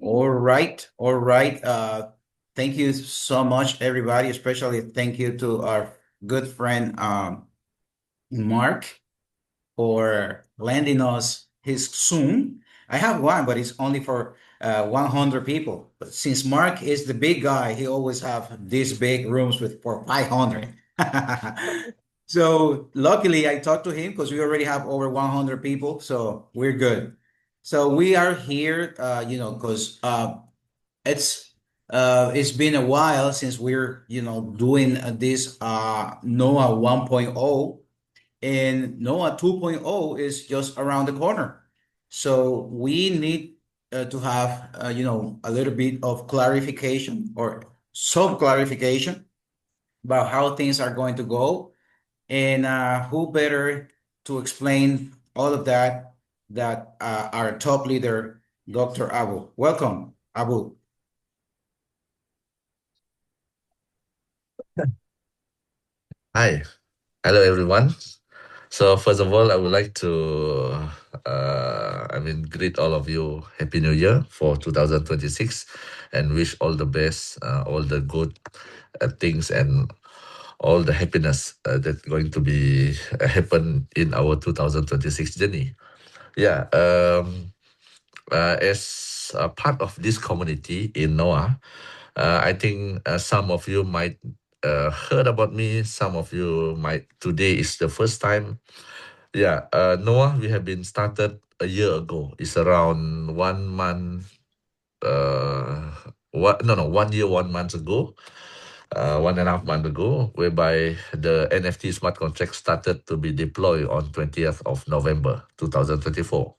All right, all right. Thank you so much, everybody. Especially thank you to our good friend Mark for lending us his Zoom. I have one, but it's only for 100 people. But since Mark is the big guy, he always have these big rooms with for 500. So luckily, I talked to him because we already have over 100 people, so we're good. So we are here, because it's been a while since we're doing this NOAA 1.0, and NOAA 2.0 is just around the corner. So we need to have a little bit of clarification or some clarification about how things are going to go, and who better to explain all of that our top leader, Dr. Abu. Welcome, Abu. Hi, hello everyone. So first of all, I would like to, greet all of you Happy New Year for 2026, and wish all the best, all the good things, and all the happiness that going to be happen in our 2026 journey. Yeah, as a part of this community in Noah, I think some of you might heard about me. Some of you might today is the first time. Yeah, Noah, we have been started a year ago. It's around 1 month. What? No, no, 1 year, 1 month ago. 1.5 months ago, whereby the NFT smart contract started to be deployed on 20th of November 2024.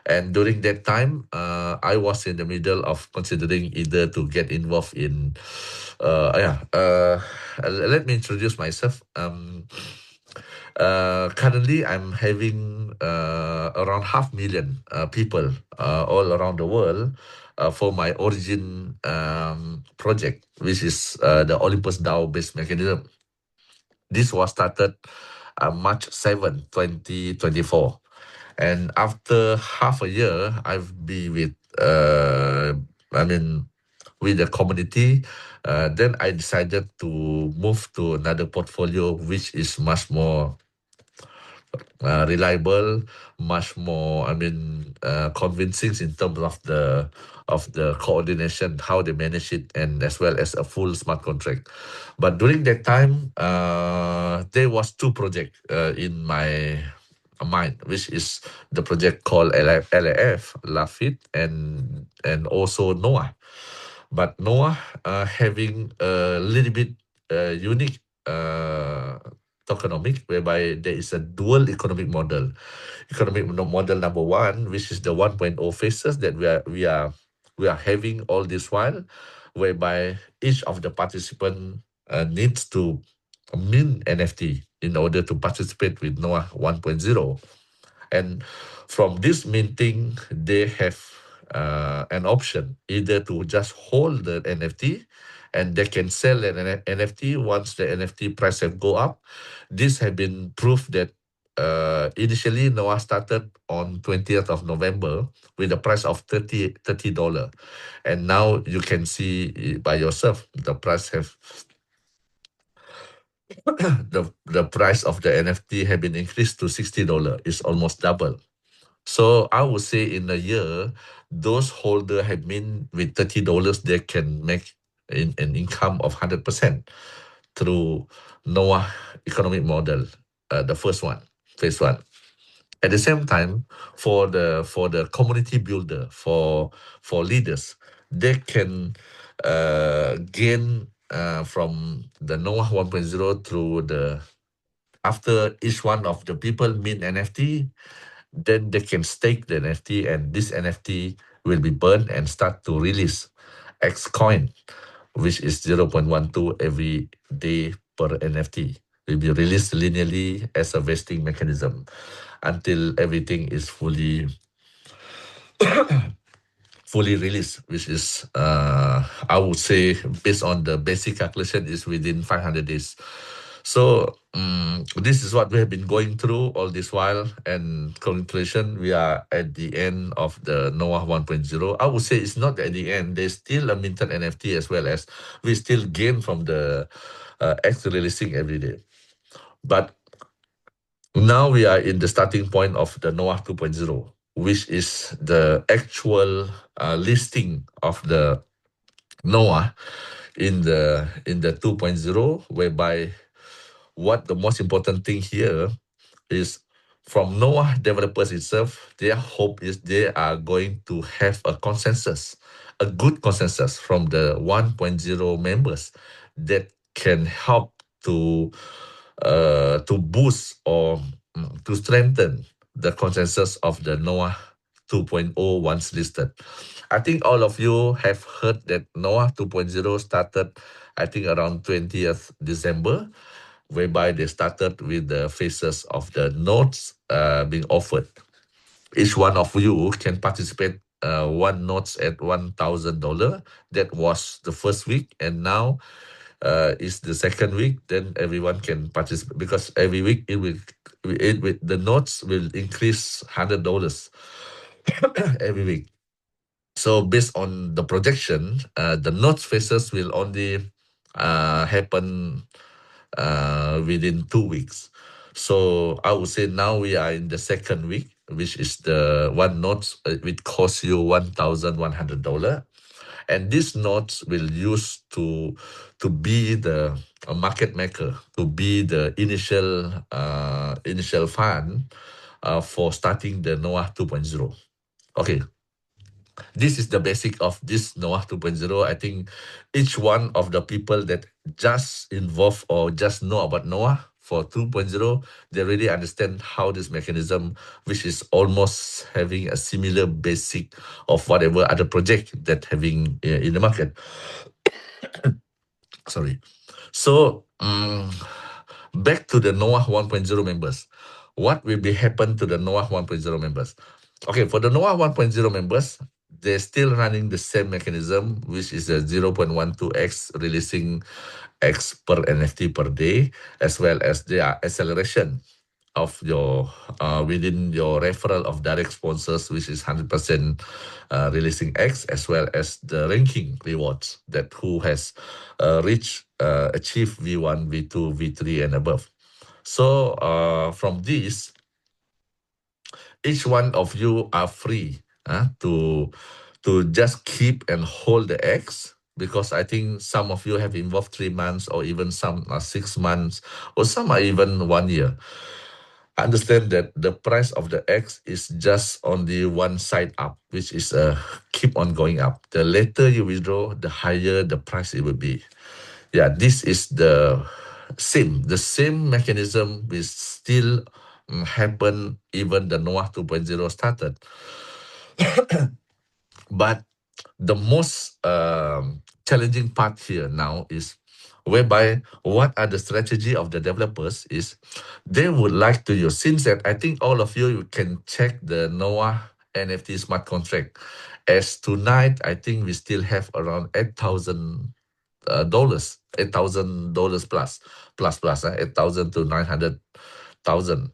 And during that time, I was in the middle of considering either to get involved in. Let me introduce myself. Currently, I'm having around 500,000 people all around the world for my origin project, which is the Olympus DAO based mechanism. This was started March 7, 2024. And after half a year, I've been with, I mean, with the community. Then I decided to move to another portfolio, which is much more reliable, much more, convincing in terms of the coordination, how they manage it, and as well as a full smart contract. But during that time, there was two projects in my mind, which is the project called LAF, Lafit, and also Noah. But Noah having a little bit unique tokenomic, whereby there is a dual economic model. Model number one, which is the 1.0 phases that we are having all this while, whereby each of the participant needs to mint NFT in order to participate with Noah 1.0. And from this minting, they have an option either to just hold the NFT, and they can sell an NFT once the NFT price have go up. This have been proof that initially Noah started on 20th of November with a price of $30. And now you can see by yourself the price have the price of the NFT have been increased to $60. It's almost double. So I would say in a year, those holder have been with $30, they can make an income of 100% through Noah economic model, the first one, phase one. At the same time, for the community builder, for leaders, they can gain from the Noah 1.0 through the after each one of the people mint NFT, then they can stake the NFT, and this NFT will be burned and start to release X coin, which is 0.12 every day per NFT. Will be released linearly as a vesting mechanism until everything is fully released, which is I would say based on the basic calculation is within 500 days. So this is what we have been going through all this while, and congratulations, we are at the end of the Noah 1.0. I would say it's not at the end. There's still a minted NFT, as well as we still gain from the X releasing every day. But now we are in the starting point of the Noah 2.0, which is the actual listing of the Noah in the 2.0, whereby what the most important thing here is from Noah developers itself, their hope is they are going to have a consensus, a good consensus from the 1.0 members that can help to boost or to strengthen the consensus of the Noah 2.0 once listed. I think all of you have heard that Noah 2.0 started, I think, around 20th December, whereby they started with the phases of the notes being offered. Each one of you can participate one notes at $1,000. That was the first week, and now is the second week. Then everyone can participate because every week the notes will increase $100 every week. So based on the projection, the notes phases will only happen within 2 weeks. So I would say now we are in the second week, which is the one notes which costs you $1,100, and these notes will use to be the a market maker, to be the initial fund for starting the Noah 2.0. Okay, this is the basic of this Noah 2.0. I think each one of the people that just involved or just know about Noah for 2.0, they really understand how this mechanism, which is almost having a similar basic of whatever other project that having in the market. Sorry. So back to the Noah 1.0 members. What will be happen to the Noah 1.0 members? Okay, for the Noah 1.0 members, they're still running the same mechanism, which is a 0.12x releasing X per NFT per day, as well as their acceleration of your within your referral of direct sponsors, which is 100% releasing X, as well as the ranking rewards that who has reached achieved V1, V2, V3 and above. So from this, each one of you are free to just keep and hold the X, because I think some of you have involved 3 months, or even some are 6 months, or some are even 1 year. Understand that the price of the X is just on the one side up, which is keep on going up. The later you withdraw, the higher the price it will be. Yeah, this is the same mechanism will still happen even the Noah 2.0 started. But the most challenging part here now is whereby what are the strategy of the developers is they would like to use, since that I think all of you can check the Noah NFT smart contract. As tonight, I think we still have around $8,000, $8,000 plus 8,000 to 900,000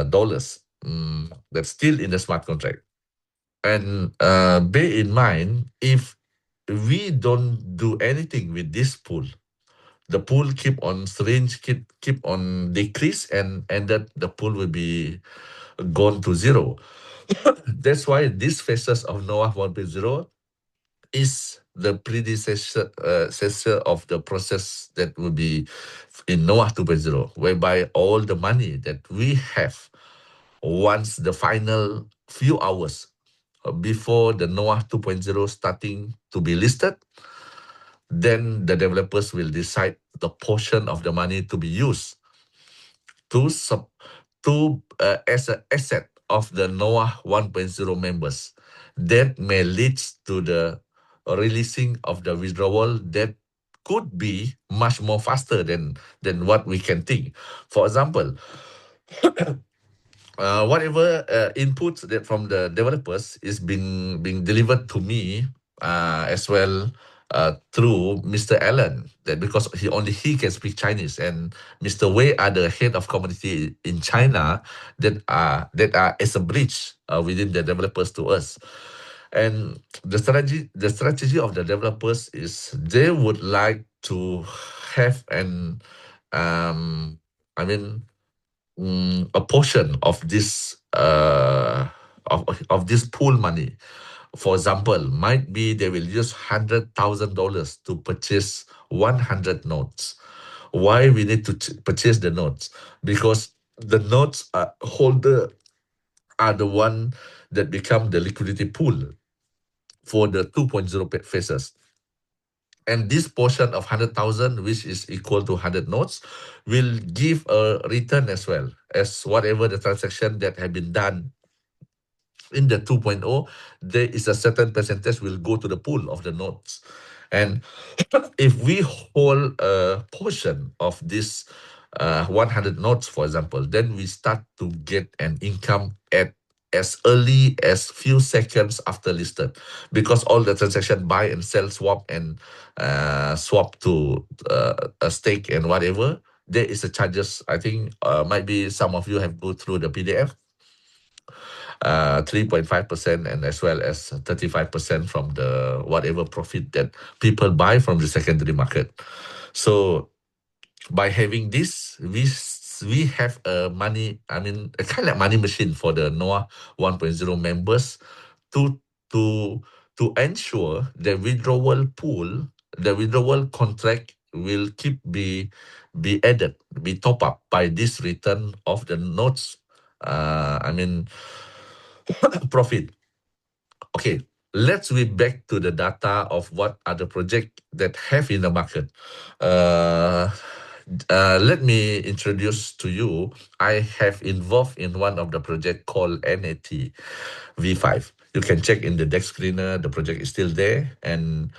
dollars. That's still in the smart contract. And bear in mind, if we don't do anything with this pool, the pool keep on keep on decrease, and that the pool will be gone to zero. That's why this phases of Noah 1.0 is the predecessor of the process that will be in Noah 2.0, whereby all the money that we have once the final few hours before the Noah 2.0 starting to be listed, then the developers will decide the portion of the money to be used to as an asset of the Noah 1.0 members. That may lead to the releasing of the withdrawal that could be much more faster than what we can think. For example, whatever inputs that from the developers is being delivered to me as well through Mr. Allen, that because he can speak Chinese, and Mr. Wei are the head of community in China that are as a bridge within the developers to us. And the strategy of the developers is they would like to have an I mean a portion of this of this pool money. For example, might be they will use $100,000 to purchase 100 notes. Why we need to purchase the notes? Because the notes holder are the one that become the liquidity pool for the 2.0 phases. And this portion of 100,000, which is equal to 100 notes, will give a return as well as whatever the transaction that have been done in the 2.0. There is a certain percentage will go to the pool of the notes. And if we hold a portion of this 100 notes, for example, then we start to get an income at as early as few seconds after listed, because all the transaction buy and sell, swap and swap to a stake and whatever, there is a charges. I think might be some of you have go through the PDF. 3.5% and as well as 35% from the whatever profit that people buy from the secondary market. So by having this, we have a money, a kind of money machine for the NOAH 1.0 members to to to ensure the withdrawal pool, the withdrawal contract will keep be added, be top up by this return of the notes. Profit. Okay, let's be back to the data of what are the projects that have in the market. Let me introduce to you. I have involved in one of the project called NAT V5. You can check in the deck screener. The project is still there, and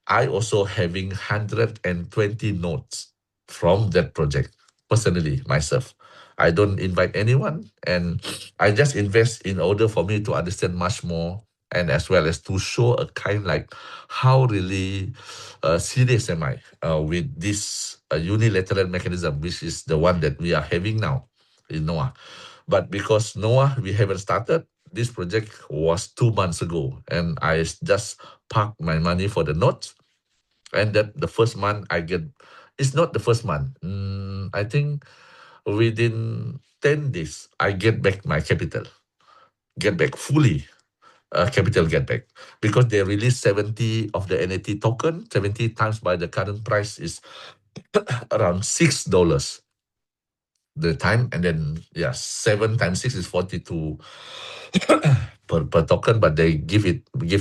I also having 120 notes from that project personally myself. I don't invite anyone, and I just invest in order for me to understand much more, and as well as to show a kind like how really serious am I with this unilateral mechanism, which is the one that we are having now in NOAH. But because NOAH, we haven't started, this project was 2 months ago, and I just parked my money for the notes, and that the first month I get, it's not the first month. I think within 10 days, I get back my capital, get back fully, capital get back, because they released 70 of the NAT token. 70 times by the current price is around $6 the time, and then 7 times 6 is 42 per token, but they give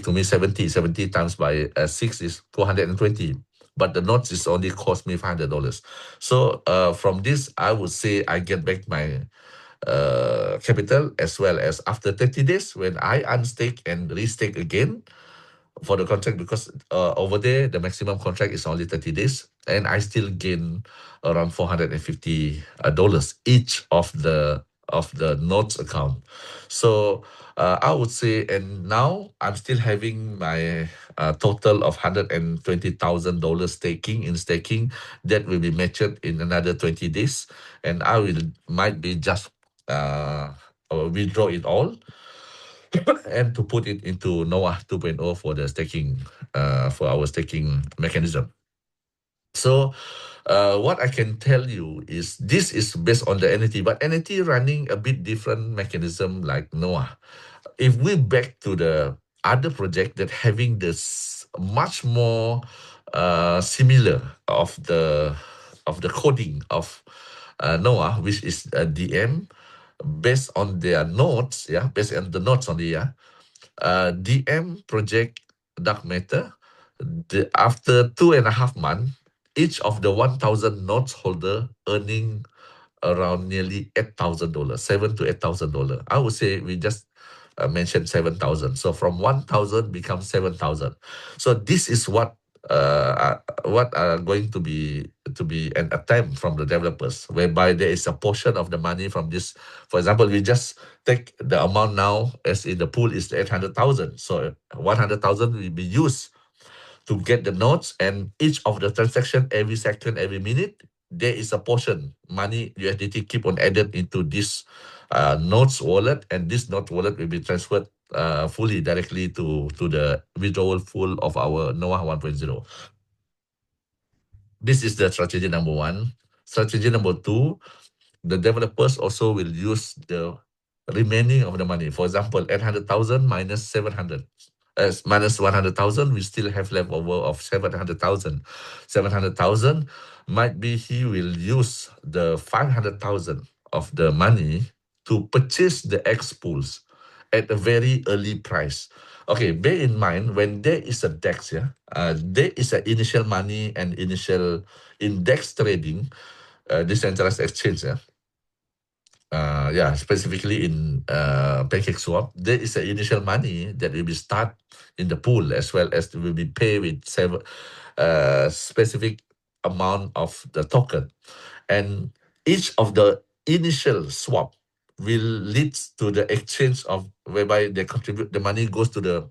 to me 70 times by 6 is 220, but the notes is only cost me $500. So from this, I would say I get back my capital, as well as after 30 days when I unstake and restake again for the contract, because over there the maximum contract is only 30 days, and I still gain around $450 each of the notes account. So I would say, and now I'm still having my total of $120,000 staking that will be matured in another 20 days, and I might be just withdraw it all and to put it into NOAH 2.0 for the staking, for our staking mechanism. So what I can tell you is this is based on the NAT, but NAT running a bit different mechanism like NOAH. If we back to the other project that having this much more similar of the coding of NOAH, which is a DM, based on their nodes, based on the nodes only, DM project Dark Matter, after 2.5 months, each of the 1,000 nodes holder earning around nearly $8,000, $7,000 to $8,000. I would say we just mentioned 7,000. So from 1,000 becomes 7,000. So this is what are going to be an attempt from the developers, whereby there is a portion of the money from this. For example, we just take the amount now as in the pool is 800,000. So 100,000 will be used to get the notes, and each of the transaction every second, every minute, there is a portion money USDT keep on added into this notes wallet, and this note wallet will be transferred fully directly to the withdrawal pool of our Noah 1.0. This is the strategy number one. Strategy number two, the developers also will use the remaining of the money. For example, 800,000 minus 700. Minus 100,000, we still have leftover of 700,000. 700,000 might be he will use the 500,000 of the money to purchase the X pools at a very early price. Okay, bear in mind when there is a DEX, there is an initial money and initial index trading, decentralized exchange, specifically in PancakeSwap, there is an initial money that will be start in the pool as well as will be paid with specific amount of the token, and each of the initial swap will lead to the exchange of whereby they contribute the money goes to the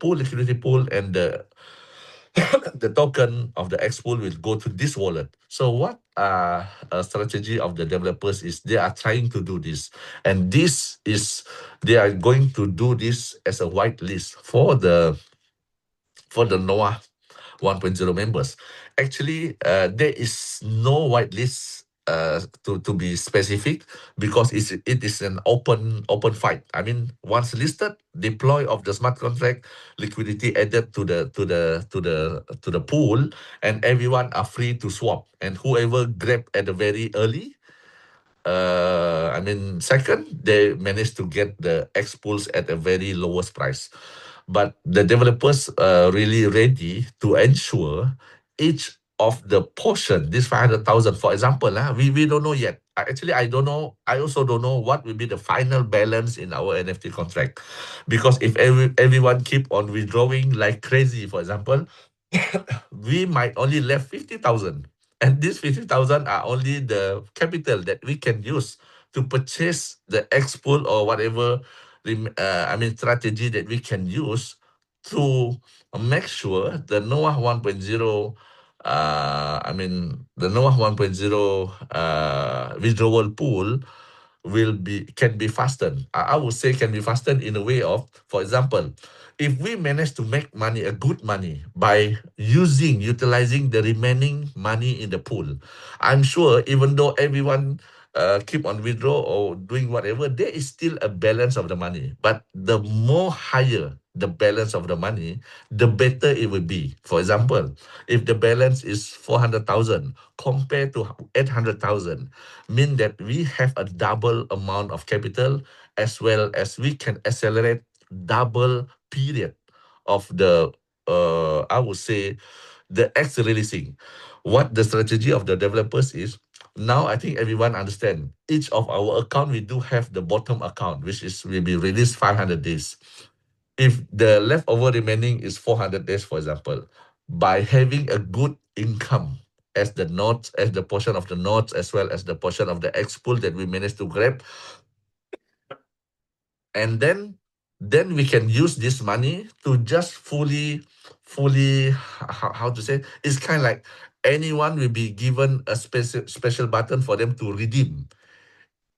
pool, liquidity pool, and the token of the X pool will go to this wallet. So what a strategy of the developers is they are trying to do this, and this is they are going to do this as a whitelist for the Noah 1.0 members. Actually, there is no whitelist to be specific because it is an open fight. I mean, once listed, deploy of the smart contract, liquidity added to the pool, and everyone are free to swap. And whoever grab at the very early, second, they managed to get the X pools at a very lowest price. But the developers are really ready to ensure each of the portion, this 500,000, for example, we don't know yet. Actually, I don't know. I also don't know what will be the final balance in our NFT contract. Because if everyone keep on withdrawing like crazy, for example, we might only left 50,000. And these 50,000 are only the capital that we can use to purchase the X pool or whatever strategy that we can use to make sure the Noah 1.0 the Noah 1.0 withdrawal pool can be fastened. I would say can be fastened in a way of, for example, if we manage to make money, a good money, by utilizing the remaining money in the pool, I'm sure even though everyone keep on withdraw or doing whatever, there is still a balance of the money. But the more higher the balance of the money, the better it will be. For example, if the balance is 400,000 compared to 800,000, mean that we have a double amount of capital as well as we can accelerate double period of the I would say the X releasing. What the strategy of the developers is, now I think everyone understand. Each of our account, we do have the bottom account, which will be released 500 days. If the leftover remaining is 400 days, for example, by having a good income as the notes, as the portion of the notes, as well as the portion of the X pool that we managed to grab, and then we can use this money to just fully how to say, it's kind of like anyone will be given a special button for them to redeem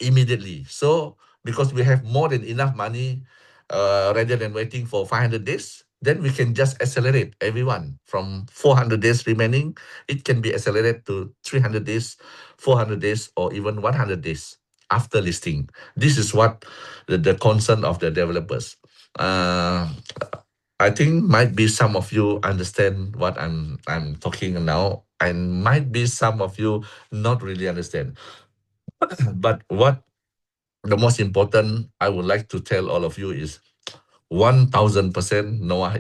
immediately. So because we have more than enough money, rather than waiting for 500 days, then we can just accelerate everyone from 400 days remaining. It can be accelerated to 300 days, 400 days, or even 100 days after listing. This is what the concern of the developers. I think might be some of you understand what I'm talking now, and might be some of you not really understand. But what the most important I would like to tell all of you is 1000% Noah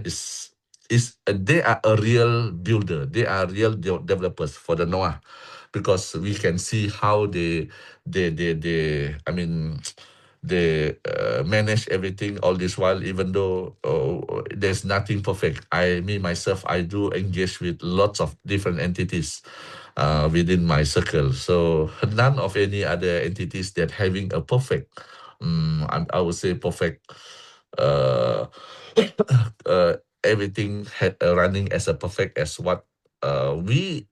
they are a real builder. They are real developers for the Noah, because we can see how they manage everything all this while, even though there's nothing perfect. Myself, I do engage with lots of different entities within my circle. So none of any other entities that having a perfect, I would say perfect uh, everything running as a perfect as what we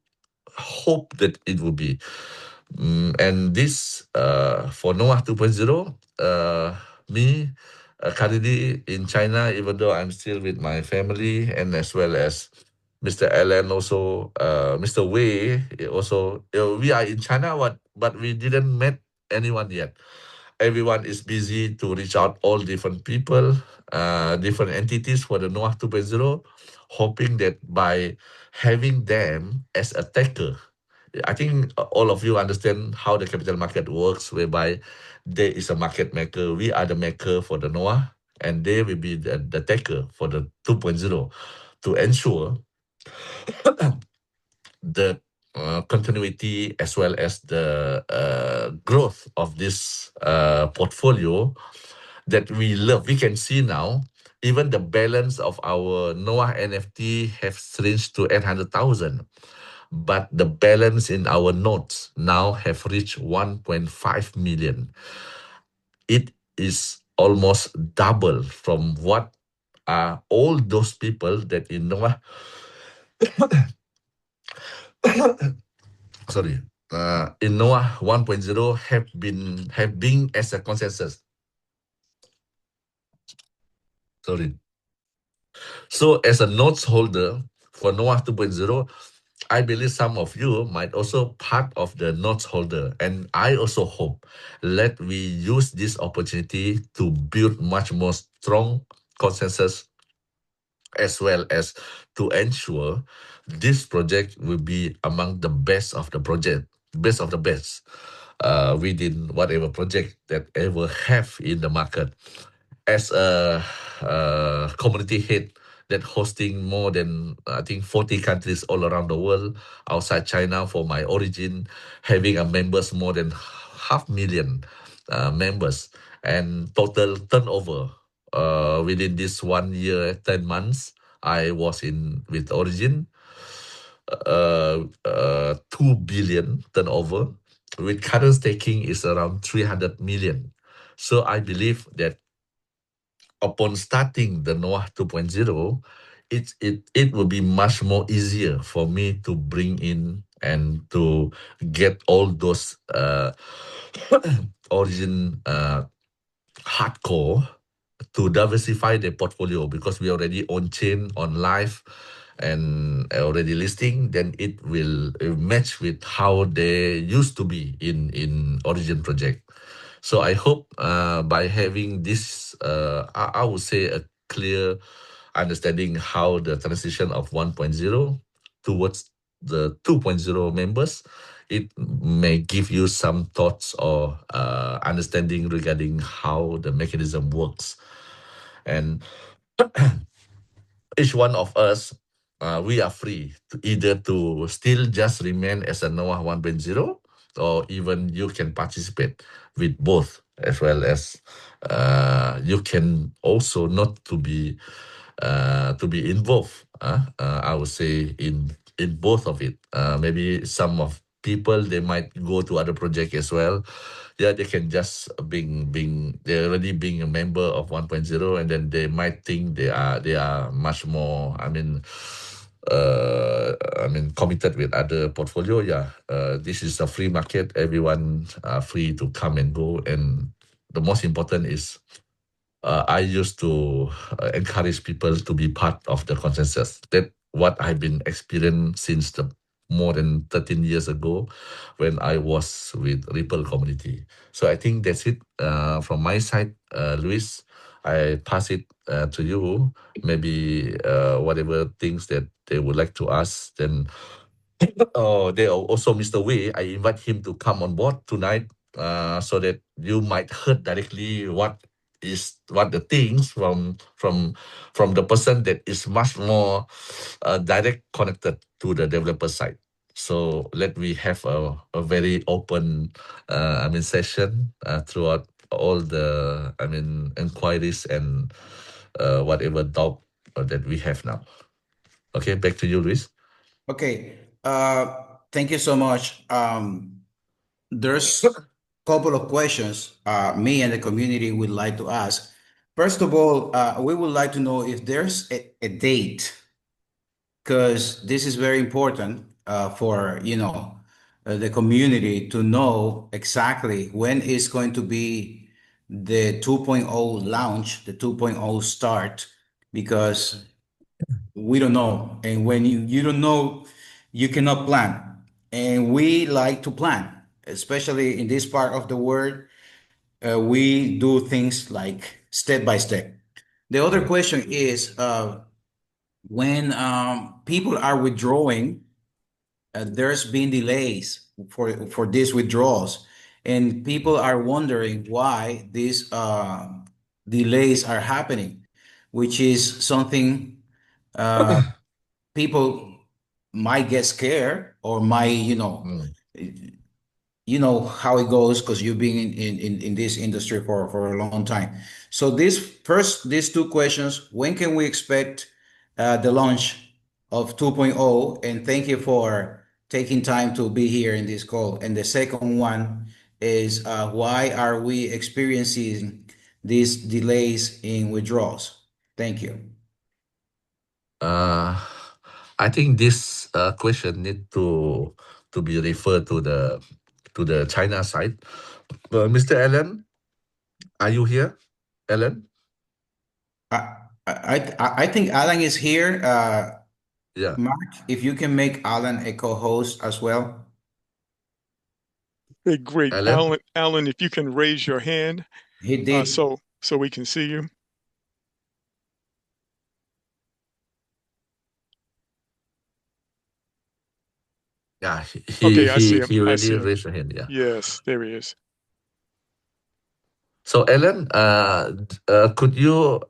hope that it will be. And this for Noah 2.0, me currently in China, even though I'm still with my family and as well as Mr. Alan, also Mr. Wei, also we are in China, but we didn't met anyone yet. Everyone is busy to reach out all different people, different entities for the Noah 2.0, hoping that by having them as a taker, I think all of you understand how the capital market works, whereby there is a market maker. We are the maker for the Noah, and they will be the taker for the 2.0 to ensure the continuity as well as the growth of this portfolio that we love. We can see now, even the balance of our Noah NFT have shrinked to 800,000, but the balance in our notes now have reached 1.5 million. It is almost double from what are all those people that in Noah, sorry, in Noah 1.0 have been as a consensus. Sorry. So as a notes holder for Noah 2.0, I believe some of you might also part of the notes holder, and I also hope let we use this opportunity to build much more strong consensus as well as to ensure this project will be among the best of the project, best of the best, within whatever project that ever have in the market. As a community head that hosting more than I think 40 countries all around the world outside China for my origin, having a members more than half million members and total turnover within this 1 year 10 months I was in with origin 2 billion turnover with current staking is around 300 million. So I believe that upon starting the Noah 2.0, it will be much more easier for me to bring in and to get all those origin hardcore to diversify their portfolio because we already on chain on live and already listing, then it will match with how they used to be in origin project. So I hope by having this, I would say a clear understanding how the transition of 1.0 towards the 2.0 members, it may give you some thoughts or understanding regarding how the mechanism works. And each one of us, we are free to either to still just remain as a Noah 1.0 or even you can participate with both as well as you can also not to be involved. I would say in both of it. Maybe some of people they might go to other project as well. Yeah, they can just being they're already being a member of 1.0 and then they might think they are much more. I mean committed with other portfolio. Yeah, this is a free market. Everyone are free to come and go, and the most important is I used to encourage people to be part of the consensus. That what I've been experiencing since the more than 13 years ago when I was with Ripple community. So I think that's it from my side, Luis. I pass it to you. Maybe whatever things that they would like to ask, then oh, there also Mr. Wei. I invite him to come on board tonight, so that you might heard directly what the things from the person that is much more direct connected to the developer side. So let me have a very open, session throughout all the inquiries and whatever doubt that we have now. Okay, back to you, Luis. Okay. Thank you so much. There's a couple of questions me and the community would like to ask. First of all, we would like to know if there's a date, because this is very important for, the community to know exactly when is going to be the 2.0 launch, the 2.0 start, because we don't know. And when you don't know, you cannot plan. And we like to plan, especially in this part of the world. We do things like step by step. The other Mm. question is when people are withdrawing, there's been delays for these withdrawals, and people are wondering why these delays are happening, which is something uh, people might get scared or might, Mm. you know how it goes because you've been in this industry for a long time. So these two questions: when can we expect the launch of 2.0? And thank you for taking time to be here in this call. And the second one is why are we experiencing these delays in withdrawals? Thank you. Uh, I think this question need to be referred to the China side. Mr. Allen, are you here, Allen? I think Alan is here. Yeah, Mark, if you can make Alan a co-host as well. Hey, great. Allen. Alan, if you can raise your hand, He did. so we can see you. Yeah, Okay, I see him. he I already see him. raised a hand. Yeah. Yes, there he is. So Alan, could you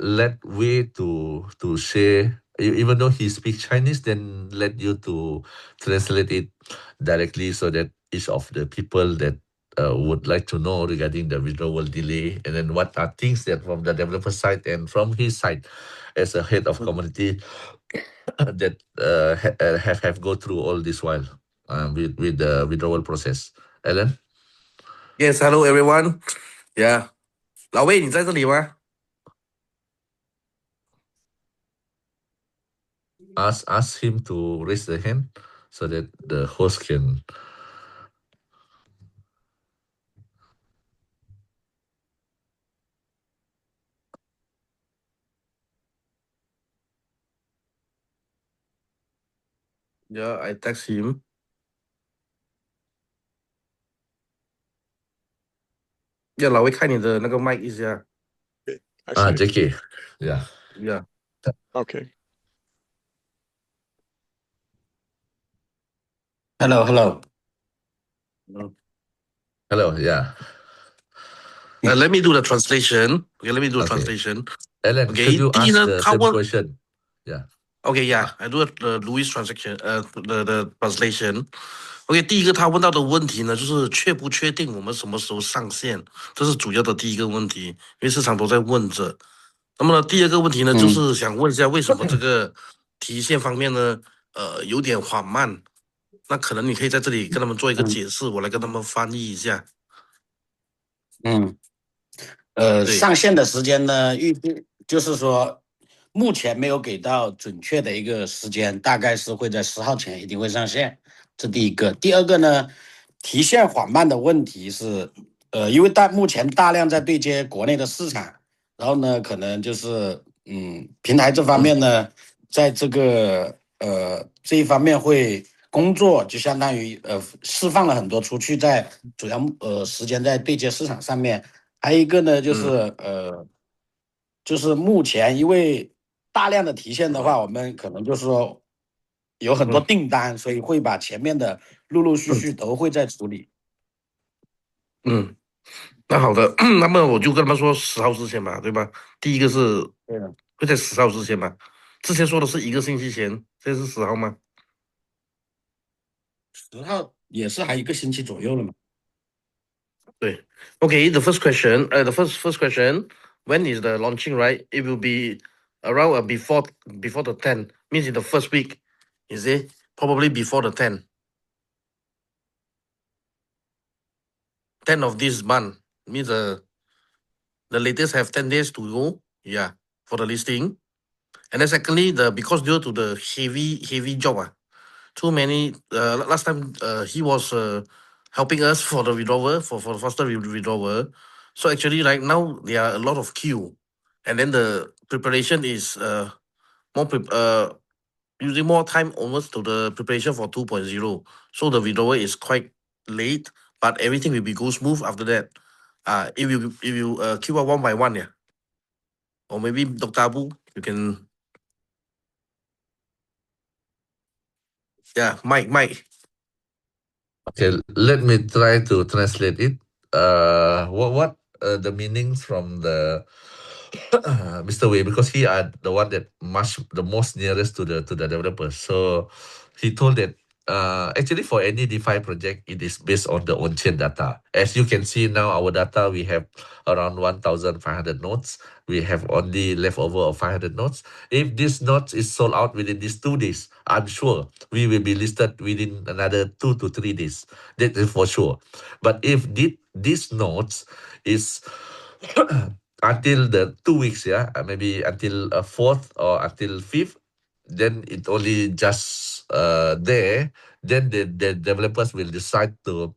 let Wei to share, even though he speaks Chinese, then let you to translate it directly so that each of the people that would like to know regarding the withdrawal delay, and then what are things that from the developer side and from his side as a head of community that have go through all this while with the withdrawal process. Alan, Yes, hello everyone. Yeah，老魏你在这里吗？ ask him to raise the hand so that the host can. Yeah, I text him. Yeah，老魏看你的那个麦一下。 Okay, I see it. JK, yeah. Yeah， Okay. Hello. Hello, yeah. let me do the translation. Okay, let me do the Okay. translation. Alan, Okay， could you 第一 ask 呢， the 他 same 问 question? Yeah. Okay, yeah, I do the Louis transaction, the translation. OK， 第一个他问到的问题呢，就是确不确定我们什么时候上线，这是主要的第一个问题，因为市场都在问着。那么呢，第二个问题呢，就是想问一下为什么这个提现方面呢，有点缓慢。那可能你可以在这里跟他们做一个解释，我来跟他们翻译一下。对上线的时间呢，预计就是说，目前没有给到准确的一个时间，大概是会在10号前一定会上线，这第一个。第二个呢，提现缓慢的问题是，因为目前大量在对接国内的市场，然后呢，可能就是平台这方面呢，在这个这一方面会工作，就相当于释放了很多出去，在主要时间在对接市场上面。还有一个呢，就是目前因为大量的提现的话，我们可能就是说有很多订单，所以会把前面的陆陆续续都会在处理。那好的，那么我就跟他们说10号之前吧，对吧？第一个是会在10号之前吧，之前说的是1个星期前，现在是10号吗10号也是还1个星期左右了嘛。对 ，OK. The first question, the first question, when is the launching? Right, it will be around before the 10, means in the first week, is it? Probably before the 10 of this month, means The latest have 10 days to go. Yeah, for the listing. And then secondly, because due to the heavy job, too many. Last time he was helping us for the withdrawal for the faster withdrawal. So actually, right now there are a lot of queue, and then the preparation is using more time almost to the preparation for 2.0. So the withdrawal is quite late, but everything will be go smooth after that. If you queue up one by one, yeah. Or maybe Dr. Abu, you can. Yeah, Mike. Okay, let me try to translate it. What the meanings from the Mr. Wei, because he are the one that the most nearest to the developers. So he told that actually for any DeFi project, it is based on the on-chain data. As you can see now, our data, we have around 1,500 nodes. We have only leftover of 500 nodes. If this node is sold out within these 2 days, I'm sure we will be listed within another 2 to 3 days. That is for sure. But if these nodes is until the 2 weeks, yeah, maybe until 4th or until 5th, then it only just there. Then the developers will decide to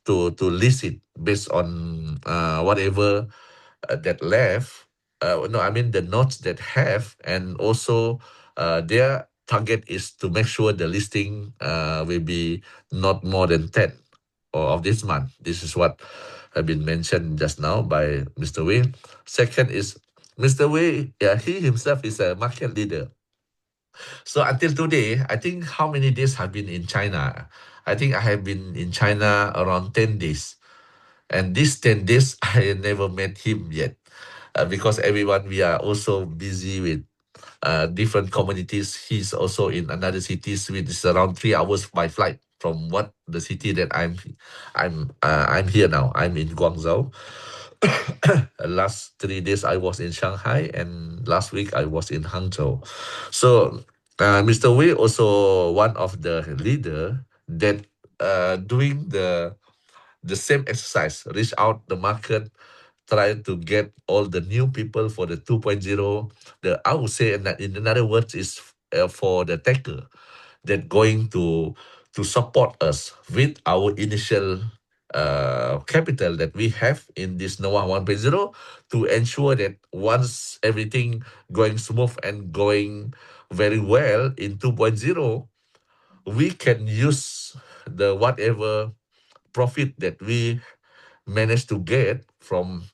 list it based on whatever that left. No, I mean the nodes that have, and also their target is to make sure the listing will be not more than 10 of this month. This is what have been mentioned just now by Mr. Wei. Second is Mr. Wei, yeah, he himself is a market leader. So until today, I think how many days have been in China? I think I have been in China around 10 days. And these 10 days, I never met him yet. Because everyone, we are also busy with different communities. He's also in another cities, which is around 3 hours by flight from what the city that I'm here now. I'm in Guangzhou. Last 3 days I was in Shanghai, and last week I was in Hangzhou. So Mr. Wei also one of the leader that doing the same exercise, reach out the market, try to get all the new people for the 2.0. I would say in another words is for the taker that going to support us with our initial capital that we have in this Noah 1.0 to ensure that once everything going smooth and going very well in 2.0, we can use the whatever profit that we managed to get from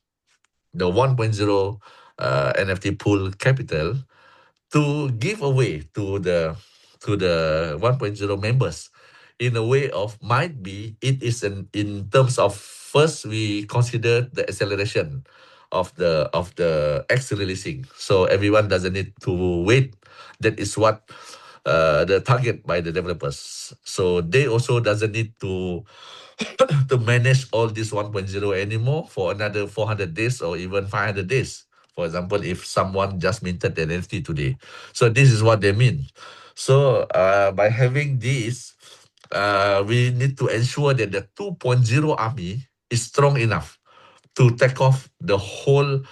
the 1.0 NFT pool capital to give away to the 1.0 members in a way of might be it is in terms of first we consider the acceleration of the X releasing, so everyone doesn't need to wait. That is what the target by the developers, so they also doesn't need to manage all this 1.0 anymore for another 400 days or even 500 days. For example, if someone just minted an NFT today. So this is what they mean. So by having this, we need to ensure that the 2.0 army is strong enough to take off the whole,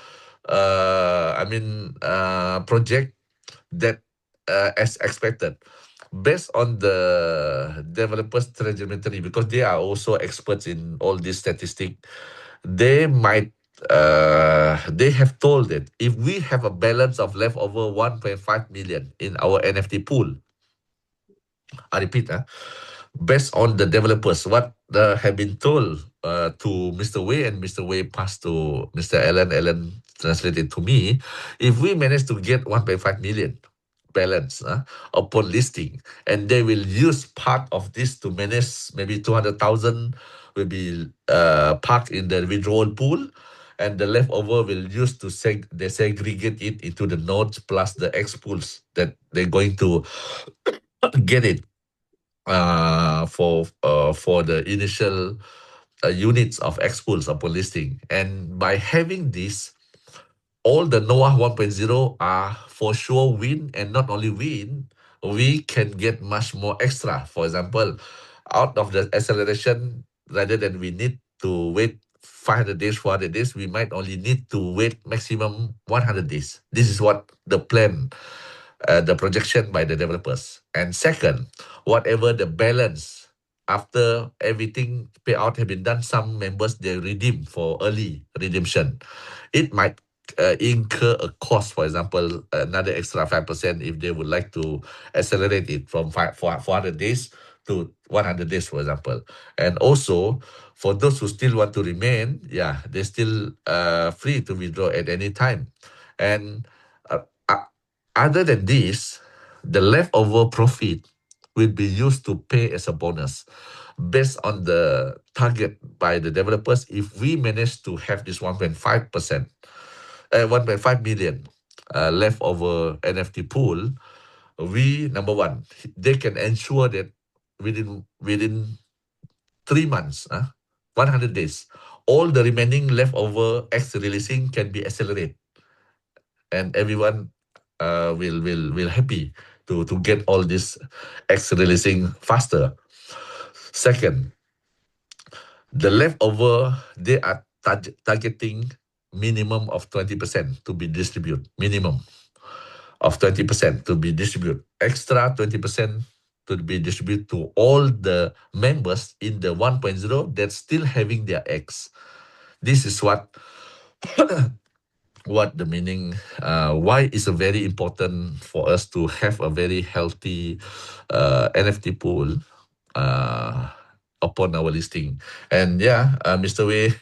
project that as expected. Based on the developers' trajectory, because they are also experts in all these statistics, they might they have told that if we have a balance of leftover 1.5 million in our NFT pool, I repeat, based on the developers, what have been told to Mr. Wei, and Mr. Wei passed to Mr. Alan translated to me, if we manage to get 1.5 million balance upon listing, and they will use part of this to manage maybe 200,000 will be parked in the withdrawal pool, and the leftover will use to they segregate it into the nodes plus the X pools that they're going to get it for the initial units of X pools upon listing. And by having this, all the Noah 1.0 are for sure win, and not only win, we can get much more extra. For example, out of the acceleration, rather than we need to wait 500 days, 400 days, we might only need to wait maximum 100 days. This is what the plan, the projection by the developers. And second, whatever the balance after everything payout have been done, some members they redeem for early redemption. It might incur a cost, for example, another extra 5% if they would like to accelerate it from 400 days to 100 days, for example. And also, for those who still want to remain, yeah, they're still free to withdraw at any time. And other than this, the leftover profit will be used to pay as a bonus based on the target by the developers. If we manage to have this 1.5%, 1.5 million leftover NFT pool, we, number one, they can ensure that within 3 months, 100 days, all the remaining leftover X releasing can be accelerated, and everyone will happy to get all this X releasing faster. Second, the leftover, they are targeting minimum of 20% to be distributed. Minimum of 20% to be distributed. Extra 20% to be distributed to all the members in the 1.0 that's still having their X. This is what the meaning, why it's a very important for us to have a very healthy NFT pool upon our listing. And yeah, Mr. Wei,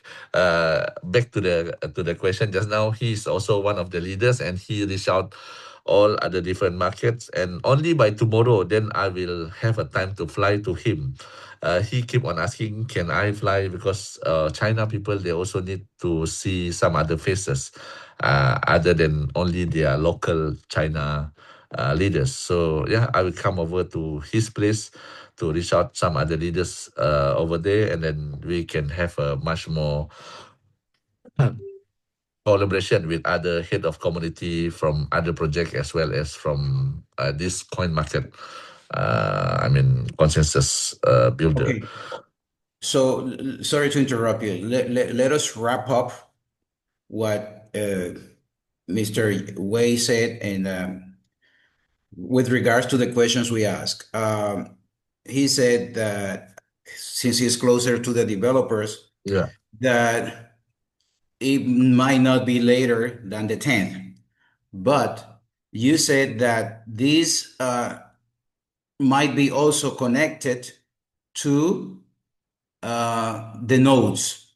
back to the question just now, he's also one of the leaders, and he reached out all other different markets, and only by tomorrow then I will have a time to fly to him. He keep on asking, can I fly, because China people, they also need to see some other faces other than only their local China leaders. So yeah, I will come over to his place to reach out some other leaders over there, and then we can have a much more collaboration with other head of community from other project, as well as from this coin market, consensus builder. Okay. So sorry to interrupt you. Let us wrap up what Mr. Wei said, and with regards to the questions we asked. He said that since he's closer to the developers, Yeah. that it might not be later than the 10th, but you said that this might be also connected to the nodes.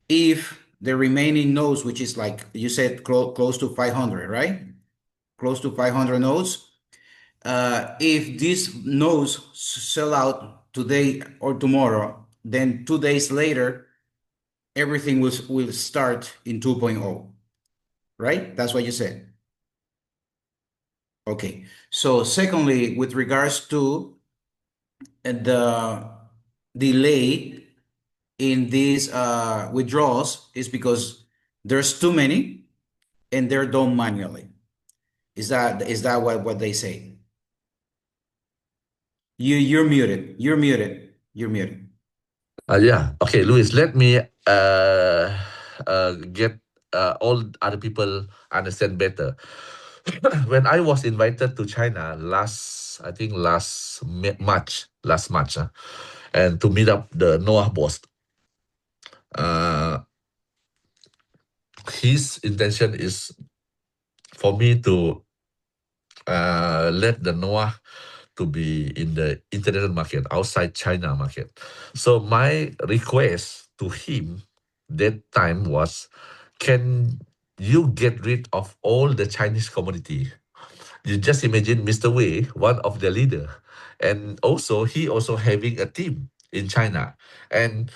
If the remaining nodes, which is like you said, close to 500, right? Close to 500 nodes. If these nodes sell out today or tomorrow, then 2 days later, everything will start in 2.0, right? That's what you said. Okay. So secondly, with regards to the delay in these withdrawals, is because there's too many and they're done manually. Is that what they say? You're muted. You're muted. You're muted. Yeah. Okay, Luis, let me get all other people understand better. When I was invited to China last March, and to meet up the Noah boss, his intention is for me to let the Noah to be in the international market, outside China market. So my request to him that time was, can you get rid of all the Chinese community? You just imagine Mr. Wei, one of the leader, and also he also having a team in China. And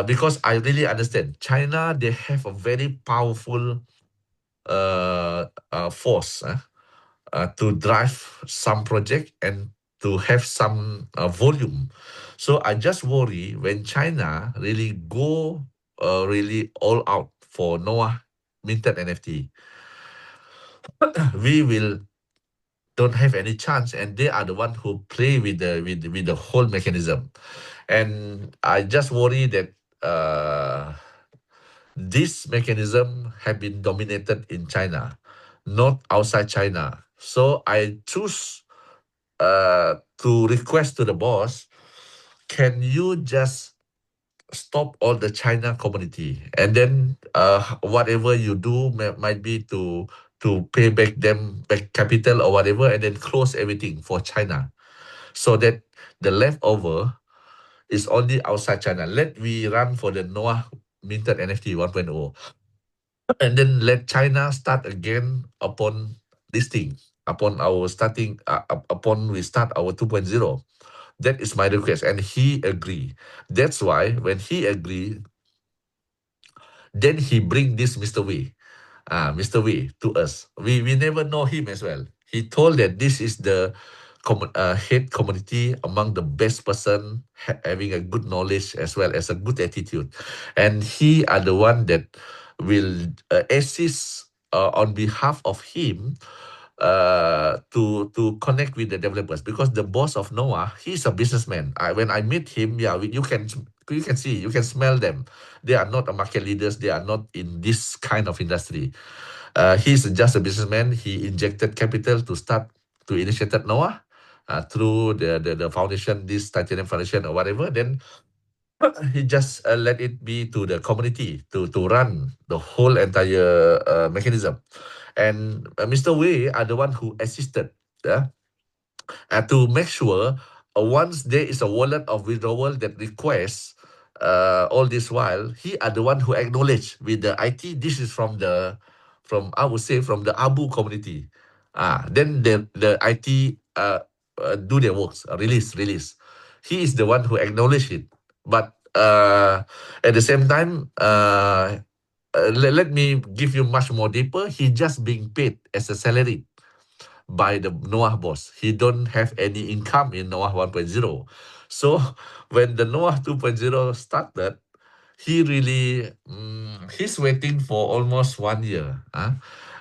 because I really understand China, they have a very powerful force to drive some project and to have some volume. So I just worry when China really go really all out for Noah minted NFT, we will don't have any chance, and they are the one who play with the whole mechanism. And I just worry that this mechanism have been dominated in China, not outside China. So I choose to request to the boss, can you just stop all the China community, and then whatever you do might be to pay back them back capital or whatever, and then close everything for China, so that the leftover is only outside China. Let we run for the Noah minted NFT 1.0, and then let China start again upon listing, upon our starting, upon we start our 2.0. That is my request, and he agree. That's why when he agree, then he bring this Mr. Wei, Mr. Wei to us. We never know him as well. He told that this is the head community among the best person having a good knowledge as well as a good attitude, and he are the one that will assist on behalf of him to connect with the developers, because the boss of Noah, he's a businessman. When I meet him, yeah, you can see, you can smell them. They are not a market leaders. They are not in this kind of industry. He's just a businessman. He injected capital to initiate Noah through the foundation, this Titanium Foundation or whatever. Then he just let it be to the community to run the whole entire mechanism. And Mr. Wei are the one who assisted to make sure once there is a wallet of withdrawal that requests all this while, he are the one who acknowledge with the IT, this is from I would say from the Abu community. Then the IT do their works, release. He is the one who acknowledge it. But at the same time, let me give you much more deeper. He just being paid as a salary by the Noah boss. He don't have any income in Noah 1.0. So when the Noah 2.0 started, he really he's waiting for almost 1 year,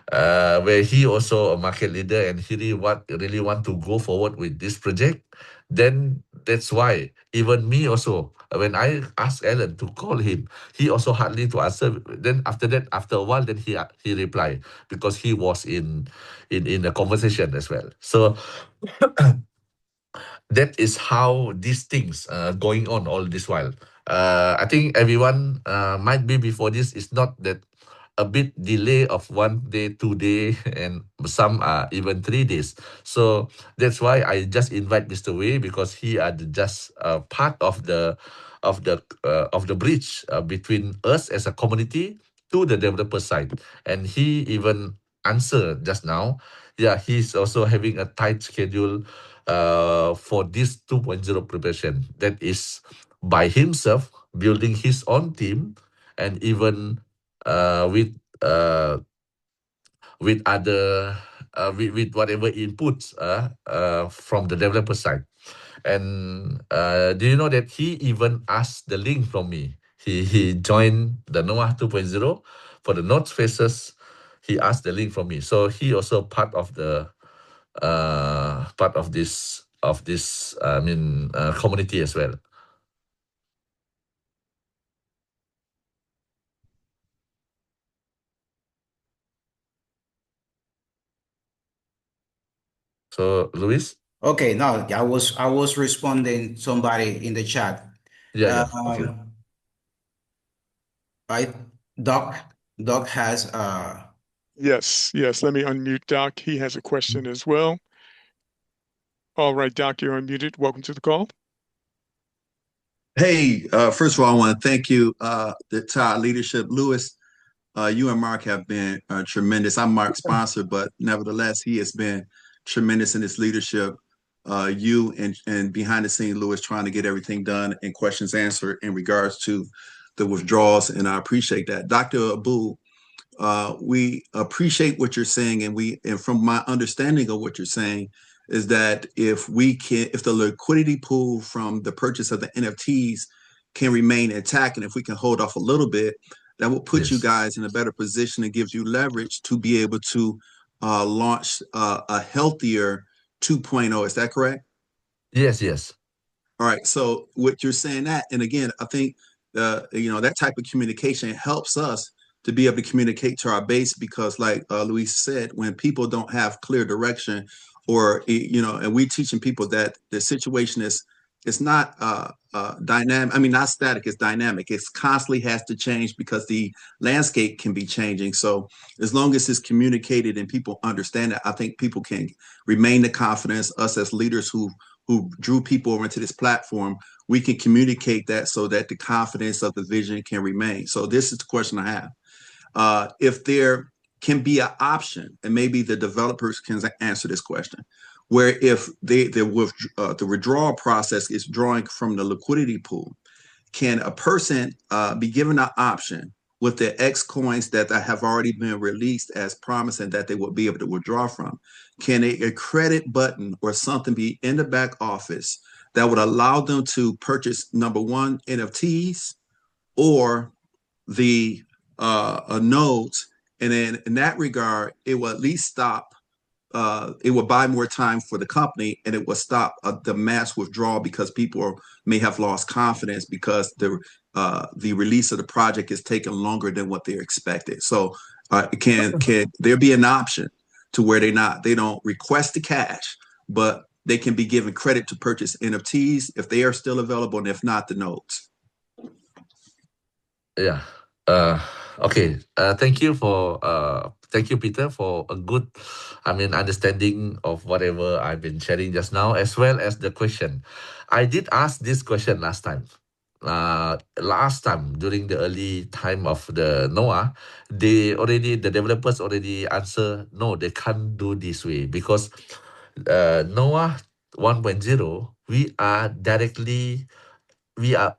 where he also a market leader, and he really want to go forward with this project. Then that's why even me also, when I asked Alan to call him, he also hardly to answer. Then after that, after a while, then he replied, because he was in a conversation as well. So that is how these things going on all this while. I think everyone might be before this is not that a bit delay of 1 day, 2 day, and some are even 3 days. So that's why I just invite Mr. Wei, because he are just part of the bridge between us as a community to the developer side. And he even answered just now. Yeah, he's also having a tight schedule for this 2.0 preparation. That is by himself, building his own team, and even with other with whatever inputs from the developer side. And do you know that he even asked the link from me? He joined the Noah 2.0 for the Node Spaces. He asked the link from me, so he also part of the this community as well. So Luis? Okay, no, I was responding somebody in the chat. Yeah. Okay. Doc has Yes. Let me unmute Doc. He has a question as well. All right, Doc, you're unmuted. Welcome to the call. Hey, first of all, I want to thank you, the TIE leadership. Louis, you and Mark have been tremendous. I'm Mark's sponsor, but nevertheless, he has been tremendous in his leadership. You and behind the scene, Louis, trying to get everything done and questions answered in regards to the withdrawals, and I appreciate that. Dr. Abu, we appreciate what you're saying, and from my understanding of what you're saying, is that if the liquidity pool from the purchase of the NFTs can remain intact, and if we can hold off a little bit, that will put you guys in a better position and gives you leverage to be able to launch a healthier 2.0. Is that correct? Yes. All right. So what you're saying that, and again, I think that type of communication helps us to be able to communicate to our base, because like Luis said, when people don't have clear direction, or and we teaching people that the situation is, it's not dynamic. I mean, not static, it's dynamic. It's constantly has to change because the landscape can be changing. So as long as it's communicated and people understand it, I think people can remain the confidence. Us as leaders who drew people over into this platform, we can communicate that so that the confidence of the vision can remain. So this is the question I have. If there can be an option, and maybe the developers can answer this question, where if the withdrawal process is drawing from the liquidity pool, can a person be given an option with the X coins that have already been released as promising that they will be able to withdraw from? Can a credit button or something be in the back office that would allow them to purchase, number one, NFTs or the nodes? And then in that regard, it will at least stop, it will buy more time for the company, and it will stop the mass withdrawal, because people may have lost confidence because the release of the project is taking longer than what they're expected. So can there be an option to where they don't request the cash, but they can be given credit to purchase NFTs if they are still available, and if not, the nodes? Yeah. Okay. Thank you, Peter, for a good, understanding of whatever I've been sharing just now, as well as the question. I did ask this question last time. Last time during the early time of the NOAA, the developers already answer, no, they can't do this way, because NOAA 1.0, we are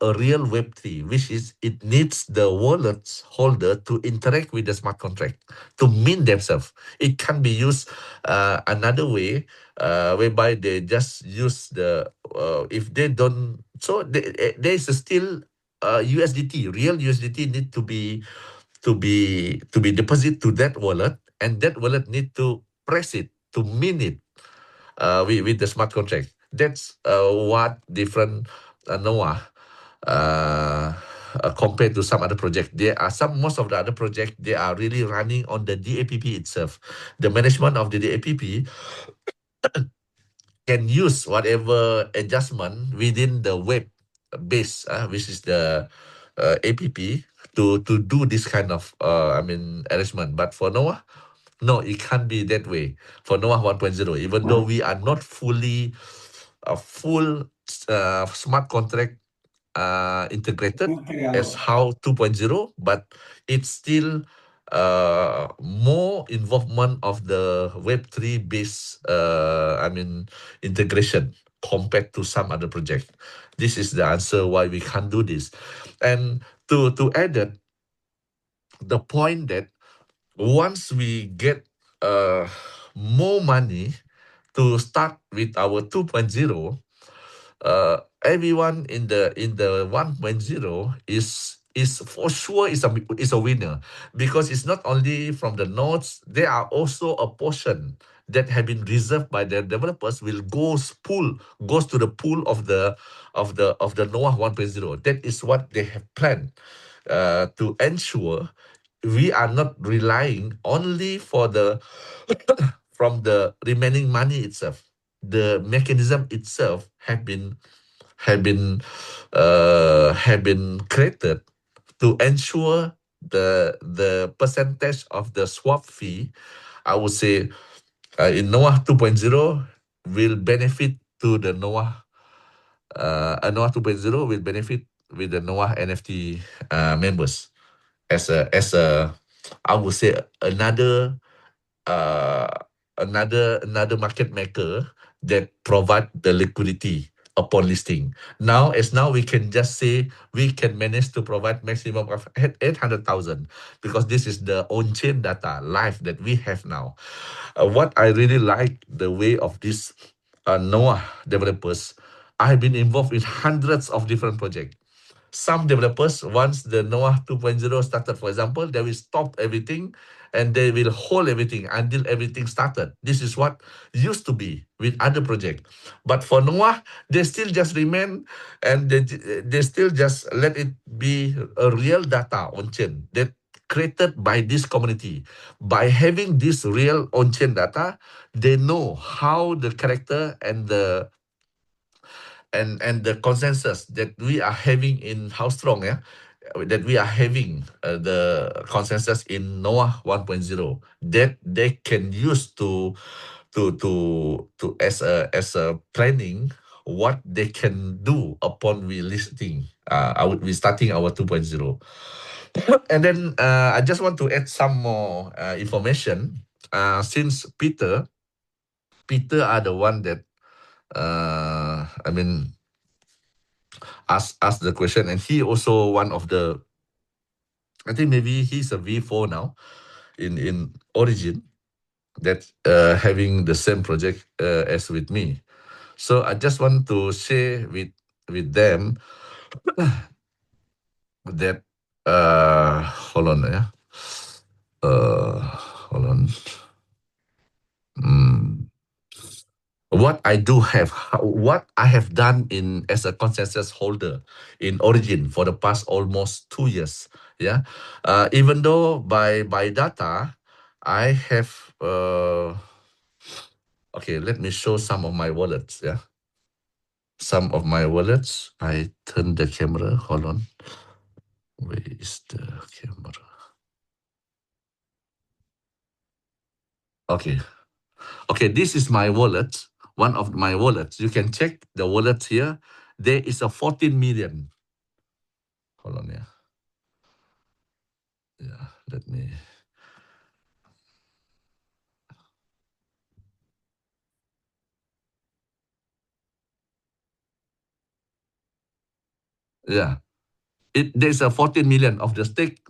a real Web3, which is it needs the wallet holder to interact with the smart contract to mint themselves. It can be used another way, whereby they just use the if they don't. So there is still USDT, real USDT need to be deposited to that wallet, and that wallet need to press it to mint it with the smart contract. That's what different NOAA compared to some other project. Most of the other project, they are really running on the DAPP itself. The management of the DAPP can use whatever adjustment within the web base, which is the APP, to do this kind of arrangement. But for NOAA, no, it can't be that way. For NOAA 1.0, even though we are not fully a full smart contract integrated as how 2.0, but it's still more involvement of the Web3 based integration compared to some other project. This is the answer why we can't do this. And to add that, the point that once we get more money to start with our 2.0, everyone in the 1.0 is for sure is a winner, because it's not only from the nodes, there are also a portion that have been reserved by the developers goes to the pool of the NOAA 1.0. That is what they have planned to ensure we are not relying only for the from the remaining money itself. The mechanism itself have been created to ensure the percentage of the swap fee, I would say, in NOAA 2.0 will benefit to the NOAA. NOAA 2.0 will benefit with the NOAA NFT members as a I would say another market maker that provide the liquidity upon listing. Now we can just say we can manage to provide maximum of 800,000, because this is the on-chain data live that we have now. What I really like the way of this NOAA developers, I've been involved in hundreds of different projects. Some developers, once the NOAA 2.0 started, for example, they will stop everything and they will hold everything until everything started. This is what used to be with other project. But for Noah, they still just remain, and they still just let it be a real data on chain that created by this community. By having this real on-chain data, they know how the character and the consensus that we are having in how strong, that we are having the consensus in Noah 1.0 that they can use to as a planning what they can do upon we starting our 2.0. And then I just want to add some more information. Since Peter are the one that I mean asked the question, and he also one of the, I think maybe he's a V4 now in Origin, that having the same project as with me. So I just want to share with them that hold on, hold on. What I do have, what I have done as a consensus holder in Origin for the past almost 2 years. Yeah, even though by data, I have okay. Let me show some of my wallets. Yeah, some of my wallets. I turn the camera. Hold on. Where is the camera? Okay. Okay, this is my wallet. One of my wallets. You can check the wallet here. There is a 14 million. Hold on, yeah. Yeah, let me. Yeah, there's a 14 million of the stake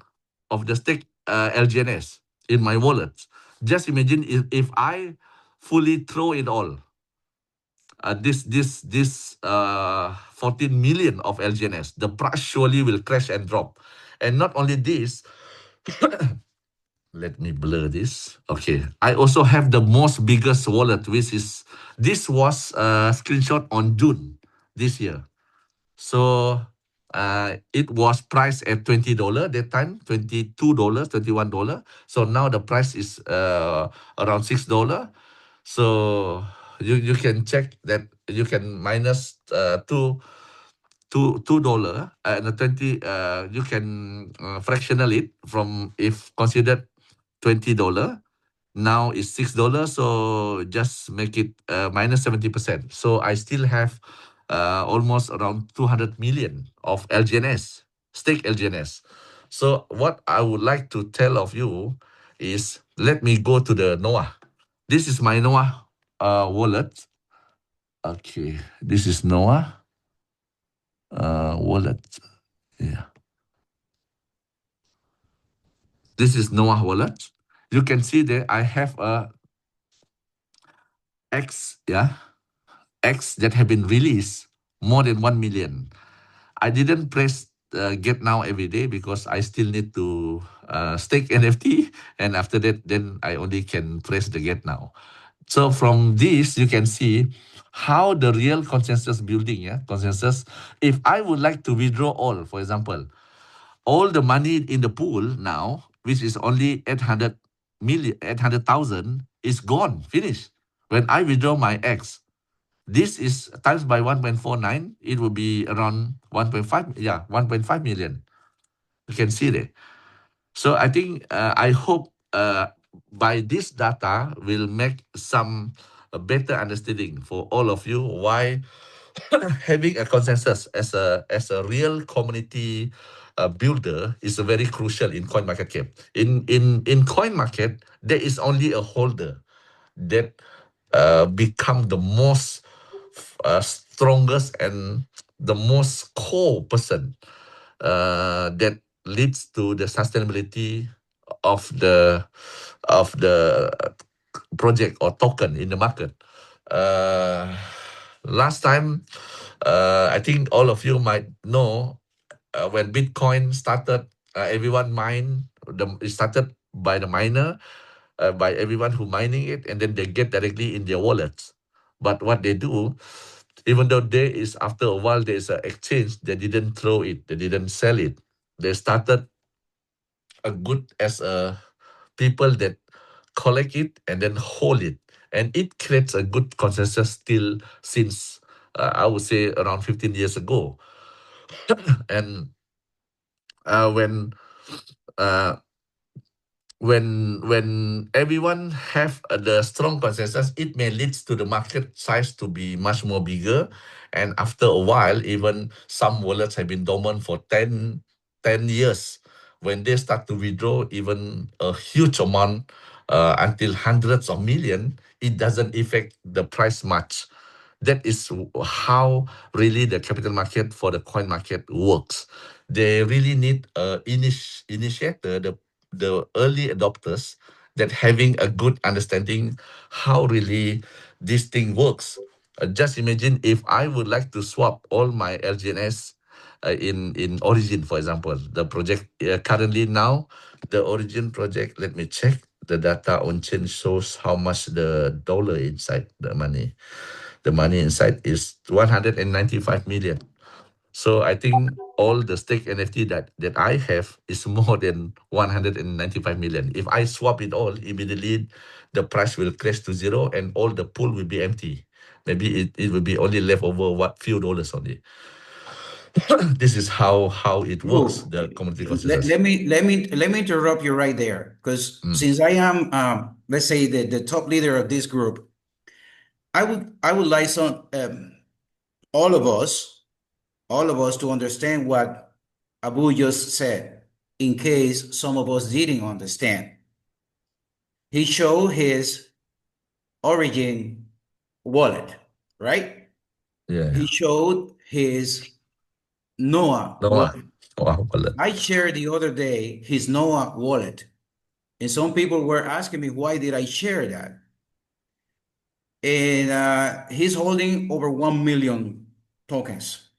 LGNS in my wallet. Just imagine if I fully throw it all. This 14 million of LGNS, the price surely will crash and drop. And not only this, let me blur this. Okay, I also have the most biggest wallet, which is, this was a screenshot on June this year. So it was priced at $20 that time, $22, $21. So now the price is around $6. So you can check that you can minus $2 and 20. You can fractional it from, if considered $20. Now it's $6, so just make it minus 70%. So I still have almost around 200 million of LGNS, stake LGNS. So what I would like to tell of you is, let me go to the Noah. This is my Noah wallet. Okay, this is Noah wallet. Yeah. This is Noah wallet. You can see that I have a X, X that have been released, more than 1 million. I didn't press get now every day because I still need to stake NFT, and after that, then I only can press the get now. So from this, you can see how the real consensus building, consensus. If I would like to withdraw all, for example, all the money in the pool now, which is only 800,000, is gone, finished. When I withdraw my X, this is times by 1.49, it will be around 1.5 million. You can see that. So I think, I hope by this data will make some better understanding for all of you why having a consensus as a real community builder is very crucial in CoinMarketCap. In CoinMarket, there is only a holder that become the most strongest and the most core person that leads to the sustainability of the project or token in the market. Last time, I think all of you might know, when Bitcoin started, everyone it started by the miner, by everyone who mining it, and then they get directly in their wallets. But what they do, even though there is after a while there is an exchange, they didn't throw it, they didn't sell it. They started a good as a people that collect it and then hold it, and it creates a good consensus still since I would say around 15 years ago. And when uh, when everyone have the strong consensus, it may leads to the market size to be much more bigger. And after a while, even some wallets have been dormant for 10 years. When they start to withdraw even a huge amount until hundreds of million, it doesn't affect the price much. That is how really the capital market for the coin market works. They really need a initiator, the early adopters, that having a good understanding how really this thing works. Just imagine if I would like to swap all my LGNS in Origin, for example, the project currently now, the Origin project, let me check. The data on chain shows how much the dollar inside the money. The money inside is 195 million. So I think all the stake NFT that I have is more than 195 million. If I swap it all, immediately the price will crash to zero and all the pool will be empty. Maybe it will be only left over few dollars only. This is how it works, Ooh. the commodity Let consensus. me interrupt you right there, because since I am let's say the top leader of this group, I would like some all of us to understand what Abu just said, in case some of us didn't understand. He showed his Origin wallet, right? Yeah. He showed his Noah No, wallet. wow, wallet. I shared the other day his Noah wallet, and some people were asking me why did I share that. And he's holding over 1 million tokens.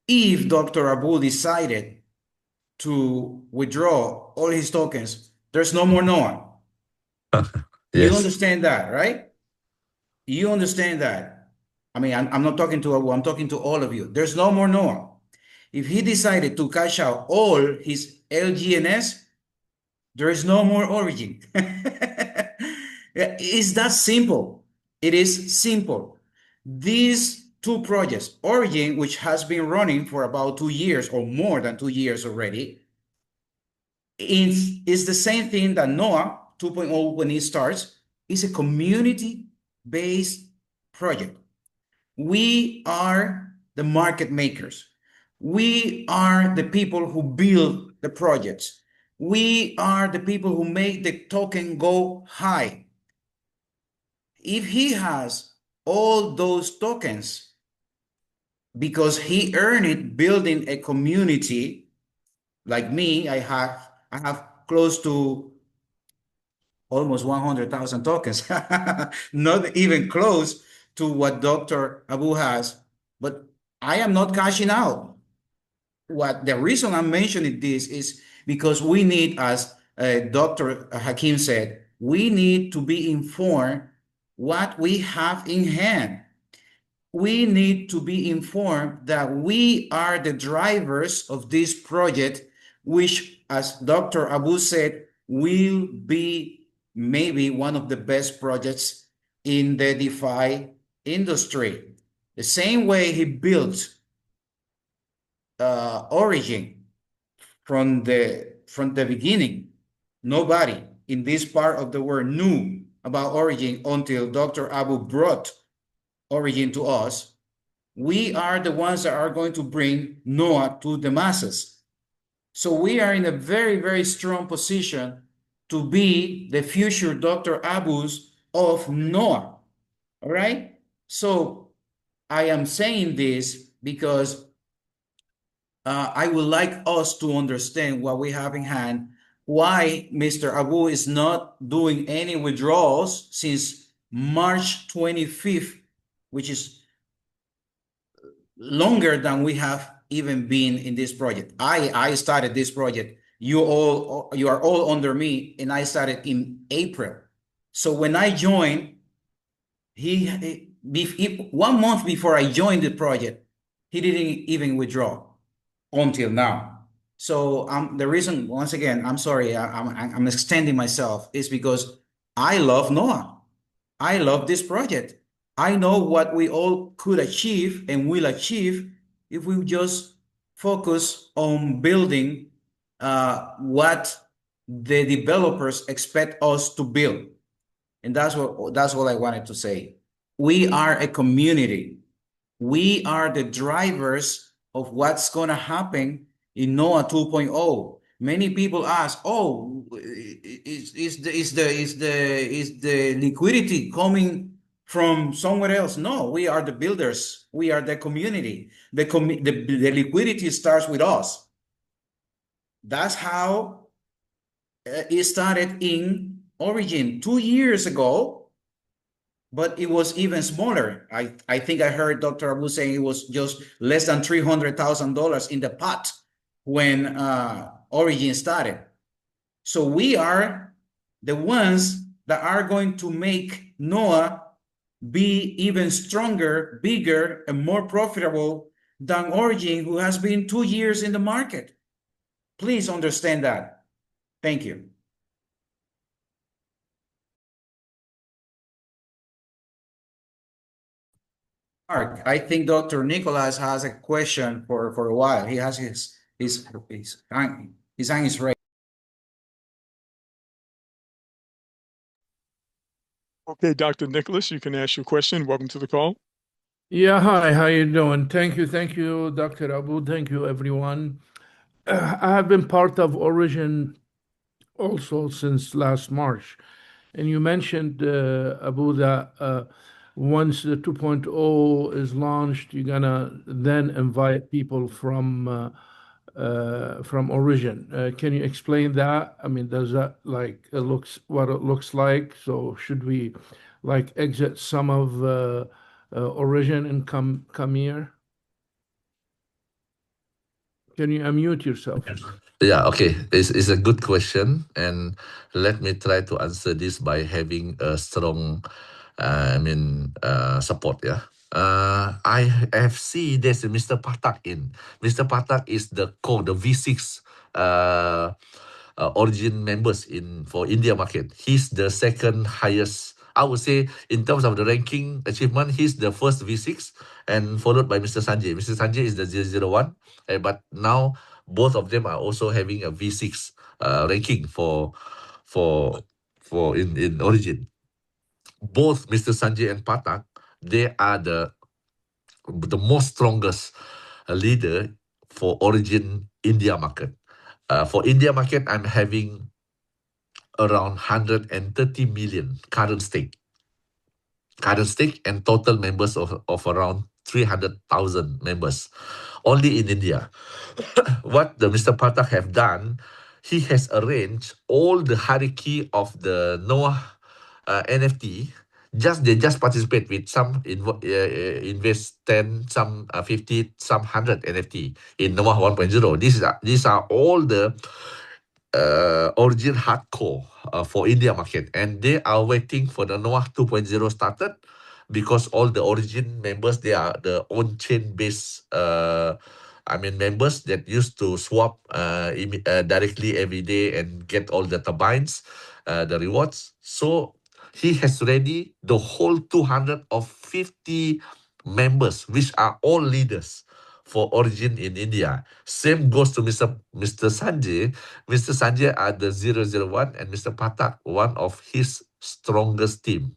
If Dr. Abu decided to withdraw all his tokens, there's no more Noah. You Yes. understand that, right? You understand that. I mean, I'm not talking to Abu, I'm talking to all of you. There's no more Noah. If he decided to cash out all his LGNS, there is no more Origin. It's that simple. It is simple. These two projects, Origin, which has been running for about 2 years or more than 2 years already, is the same thing that Noah 2.0, when it starts, is a community-based project. We are the market makers. We are the people who build the projects. We are the people who make the token go high. If he has all those tokens because he earned it building a community, like me, I have close to almost 100,000 tokens, not even close to what Dr. Abu has, but I am not cashing out. The reason I'm mentioning this is because we need, as Dr. Hakim said, we need to be informed what we have in hand. We need to be informed that we are the drivers of this project, which, as Dr. Abu said, will be maybe one of the best projects in the DeFi industry. The same way he built Origin from the beginning. Nobody in this part of the world knew about Origin until Dr. Abu brought Origin to us. We are the ones that are going to bring Noah to the masses. So we are in a very, very strong position to be the future Dr. Abus of Noah. All right? So I am saying this because I would like us to understand what we have in hand, why Mr. Abu is not doing any withdrawals since March 25th, which is longer than we have even been in this project. I started this project you are all under me, and I started in April. So when I joined, 1 month before I joined the project, he didn't even withdraw until now. So the reason, once again, I'm sorry, I'm extending myself, is because I love NOAA. I love this project. I know what we all could achieve and will achieve if we just focus on building what the developers expect us to build. And that's what I wanted to say. We are a community. We are the drivers of what's going to happen in NOAA 2.0. Many people ask, "Oh, is the liquidity coming from somewhere else?" No, we are the builders. We are the community. The liquidity starts with us. That's how it started in Origin 2 years ago, but it was even smaller. I think I heard Dr. Abu saying it was just less than $300,000 in the pot when Origin started. So we are the ones that are going to make NOAA be even stronger, bigger, and more profitable than Origin, who has been 2 years in the market. Please understand that. Thank you. Mark, I think Dr. Nicholas has a question for a while. He has his hand is raised. Okay, Dr. Nicholas, you can ask your question. Welcome to the call. Yeah, hi, how you doing? Thank you, Dr. Abu. Thank you, everyone. I have been part of Origin also since last March. And you mentioned, Abu, that once the 2.0 is launched, you're gonna then invite people from Origin. Can you explain that? I mean, does that like what it looks like? So should we like exit some of Origin and come here? Can you unmute yourself? Yeah, okay. It's a good question, and let me try to answer this by having a strong, support. Yeah. I have seen there's a Mr. Patak in. Mr. Patak is the V6 Origin members for India market. He's the second highest. I would say in terms of the ranking achievement, he's the first V6, and followed by Mr. Sanjay. Mr. Sanjay is the 001, but now both of them are also having a V6 ranking for in Origin. Both Mr. Sanjay and Patak, they are the most strongest leader for Origin India market. For India market, I'm having around 130 million current stake and total members of around 300,000 members only in India. What the Mr. Patak have done, he has arranged all the hierarchy of the NOAA NFT. They just participate with some invest 10, some 50, some 100 NFT in NOAA 1.0. These are all the Origin hardcore for India market, and they are waiting for the NOAA 2.0 started, because all the Origin members, they are the on-chain based members that used to swap directly every day and get all the turbines, the rewards. So he has ready the whole 250 members, which are all leaders for Origin in India. Same goes to Mr. Sanjay. Mr. Sanjay are the 001, and Mr. Patak, one of his strongest team.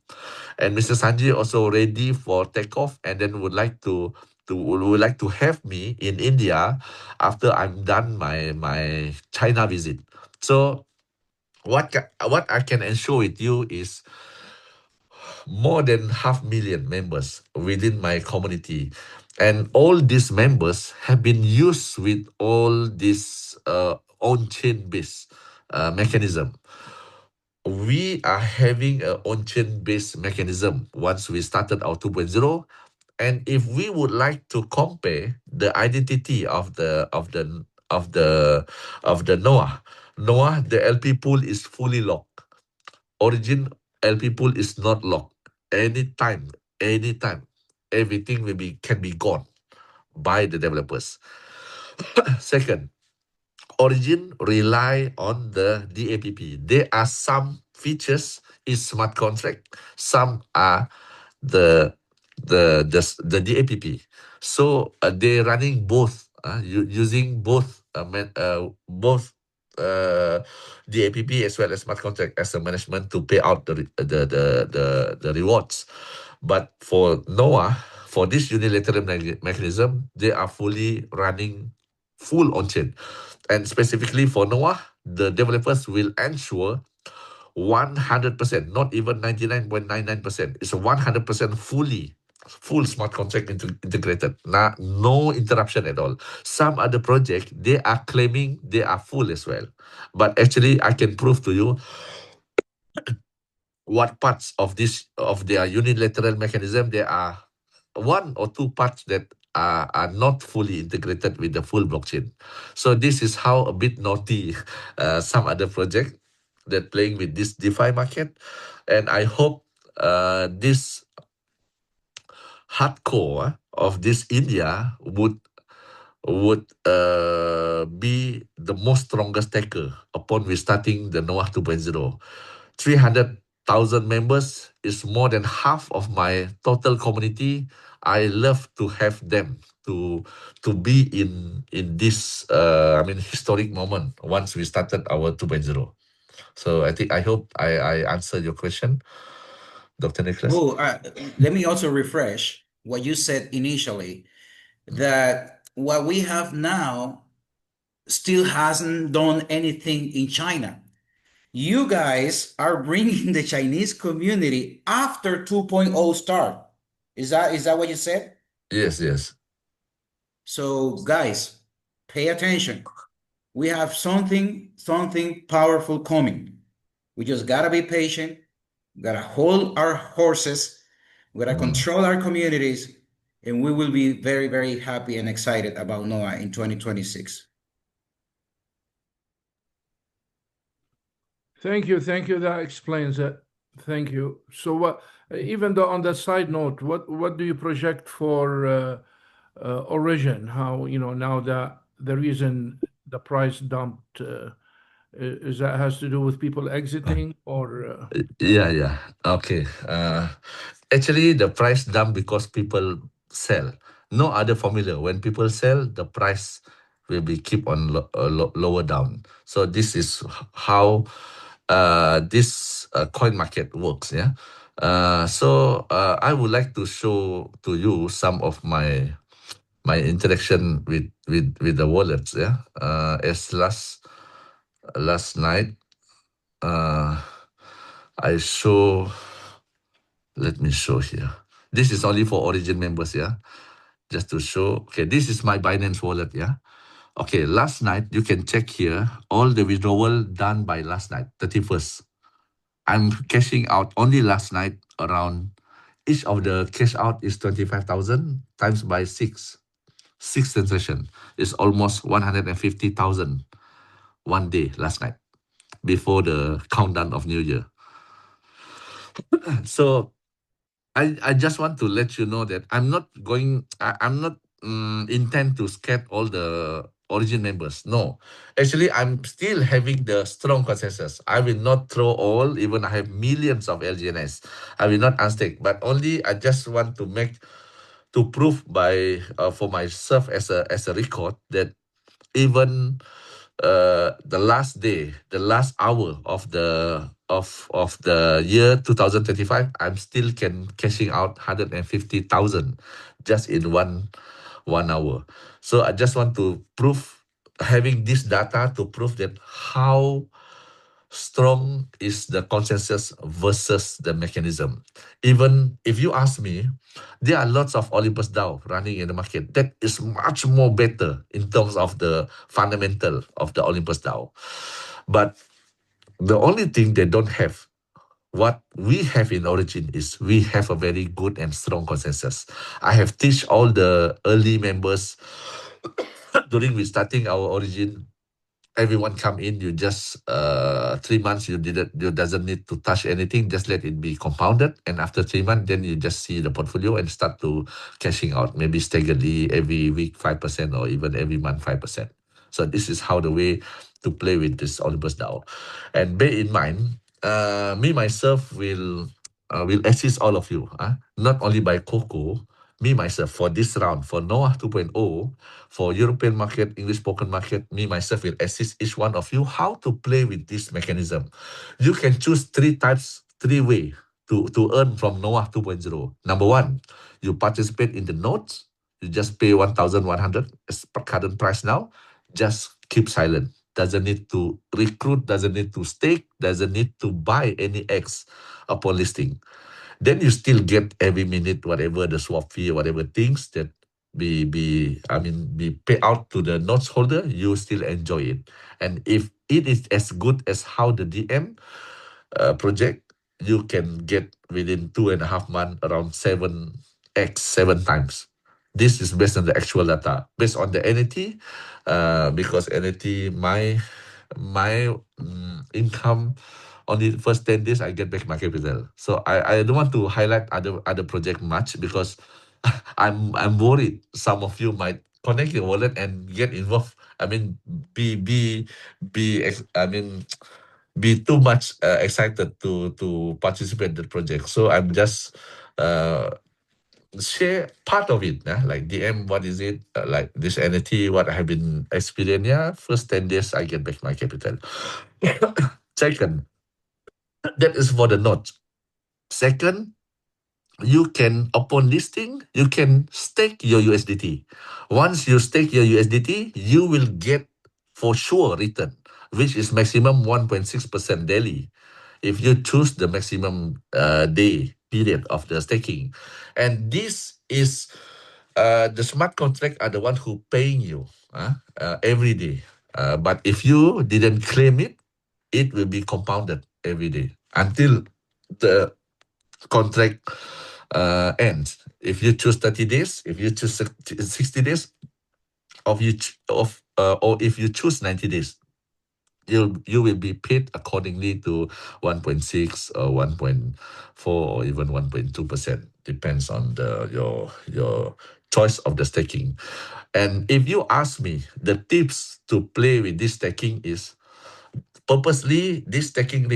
And Mr. Sanjay also ready for takeoff, and then would like to have me in India after I'm done my China visit. So what I can ensure with you is more than 500,000 members within my community, and all these members have been used with all this on-chain based mechanism. We are having an on-chain based mechanism once we started our 2.0. And if we would like to compare the identity of the NOAA. NOAA, the LP pool is fully locked. Origin LP pool is not locked. Anytime, everything can be gone by the developers. Second, Origin rely on the DAPP. There are some features in smart contract. Some are the DAPP. So they're running both, using both DAPP as well as smart contract as a management to pay out the rewards. But for NOAA, for this unilateral mechanism, they are fully running full on chain. And specifically for NOAA, the developers will ensure 100%, not even 99.99%. It's 100% full smart contract integrated. No interruption at all. Some other project, they are claiming they are full as well. But actually, I can prove to you what parts of their unilateral mechanism, there are 1 or 2 parts that are not fully integrated with the full blockchain. So this is how a bit naughty some other project that playing with this DeFi market. And I hope this hardcore of this India would be the most strongest taker upon restarting the NOAA 2.0. 300,000 members is more than half of my total community. I love to have them to be in this historic moment once we started our 2.0. So I hope I answered your question, Dr. Nicholas. Oh, let me also refresh what you said initially, that what we have now still hasn't done anything in China. You guys are bringing the Chinese community after 2.0 start. Is that what you said? Yes. So guys, pay attention. We have something powerful coming. We just gotta be patient. We gotta hold our horses. We gotta control our communities, and we will be very, very happy and excited about NOAA in 2026. Thank you. That explains it. Thank you. So, even though on the side note, what do you project for Origin? How, now that the reason the price dumped, is that has to do with people exiting or? Yeah. Okay. Actually, the price dump because people sell. No other formula. When people sell, the price will be keep on lower down. So this is how this coin market works. Yeah. So I would like to show to you some of my interaction with the wallets. Yeah. As last night, let me show here. This is only for Origin members, yeah. Just to show, okay, this is my Binance wallet, yeah. Okay, last night, you can check here, all the withdrawal done by last night, 31st. I'm cashing out only last night around, each of the cash out is 25,000 times by 6 transaction. It's almost 150,000 one day last night before the countdown of New Year. So I just want to let you know that I'm not intend to scare all the Origin members. No, actually, I'm still having the strong consensus. I will not throw all, even I have millions of LGNS. I will not unstake, but only I just want to prove by for myself as a record that even the last day, the last hour of the year 2025, I'm still cashing out 150,000 just in one hour. So I just want to prove, having this data to prove that how strong is the consensus versus the mechanism. Even if you ask me, there are lots of Olympus DAO running in the market that is much more better in terms of the fundamental of the Olympus DAO. But the only thing they don't have, what we have in Origin, is we have a very good and strong consensus. I have teach all the early members during we starting our origin, everyone come in, you just 3 months you doesn't need to touch anything, just let it be compounded, and after 3 months then you just see the portfolio and start to cashing out, maybe staggeredly every week 5% or even every month 5%. So this is how the way to play with this Omnibus DAO. And bear in mind, me myself will assist all of you, not only by Coco, me myself for this round, for NOAH 2.0, for European market, English spoken market, me myself will assist each one of you how to play with this mechanism. You can choose three way to earn from NOAH 2.0. Number one, you participate in the notes. You just pay 1,100 as per current price now. Just keep silent. Doesn't need to recruit, doesn't need to stake, doesn't need to buy any X upon listing. Then you still get every minute whatever the swap fee, whatever things that be paid out to the notes holder, you still enjoy it. And if it is as good as how the DM project, you can get within 2.5 months around 7x, 7 times. This is based on the actual data. Based on the NFT, because NFT, my income on the first 10 days, I get back my capital. So I don't want to highlight other project much because I'm worried some of you might connect your wallet and get involved. I mean, be too much excited to participate in the project. So I'm just share part of it, like DM, what is it, like this NFT, what I have been experiencing. Yeah, first 10 days, I get back my capital. Second, that is for the note. Second, you can, upon listing, you can stake your USDT. Once you stake your USDT, you will get for sure return, which is maximum 1.6% daily, if you choose the maximum day period of the staking. And this is the smart contract are the one who paying you every day. But if you didn't claim it, it will be compounded every day until the contract ends. If you choose 30 days, if you choose 60 days, or if you choose 90 days, you will be paid accordingly to 1.6 or 1.4 or even 1.2%, depends on your choice of the staking. And if you ask me, the tips to play with this staking is purposely this staking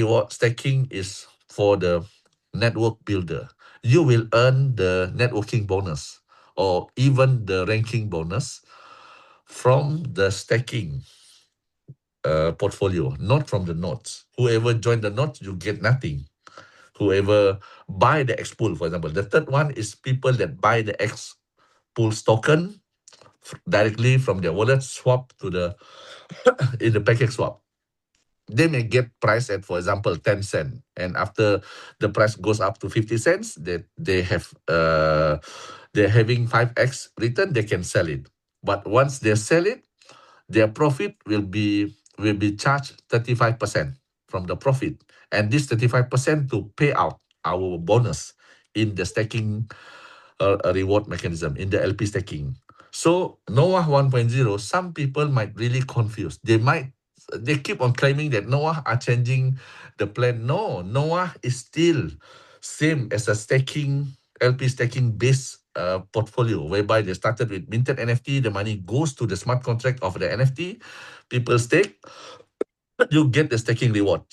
is for the network builder. You will earn the networking bonus or even the ranking bonus from the staking portfolio, not from the notes. Whoever joined the notes, you get nothing. Whoever buy the X pool, for example. The third one is people that buy the X pools token directly from their wallet, swap to the in the package swap. They may get price at, for example, 10 cents, and after the price goes up to 50 cents, they're having 5x return, they can sell it. But once they sell it, their profit will be charged 35% from the profit, and this 35% to pay out our bonus in the staking reward mechanism, in the LP staking. So NOAH 1.0, some people might really confuse. They keep on claiming that NOAH are changing the plan. No, NOAH is still same as a LP staking based portfolio, whereby they started with minted NFT, the money goes to the smart contract of the NFT, people stake, you get the staking reward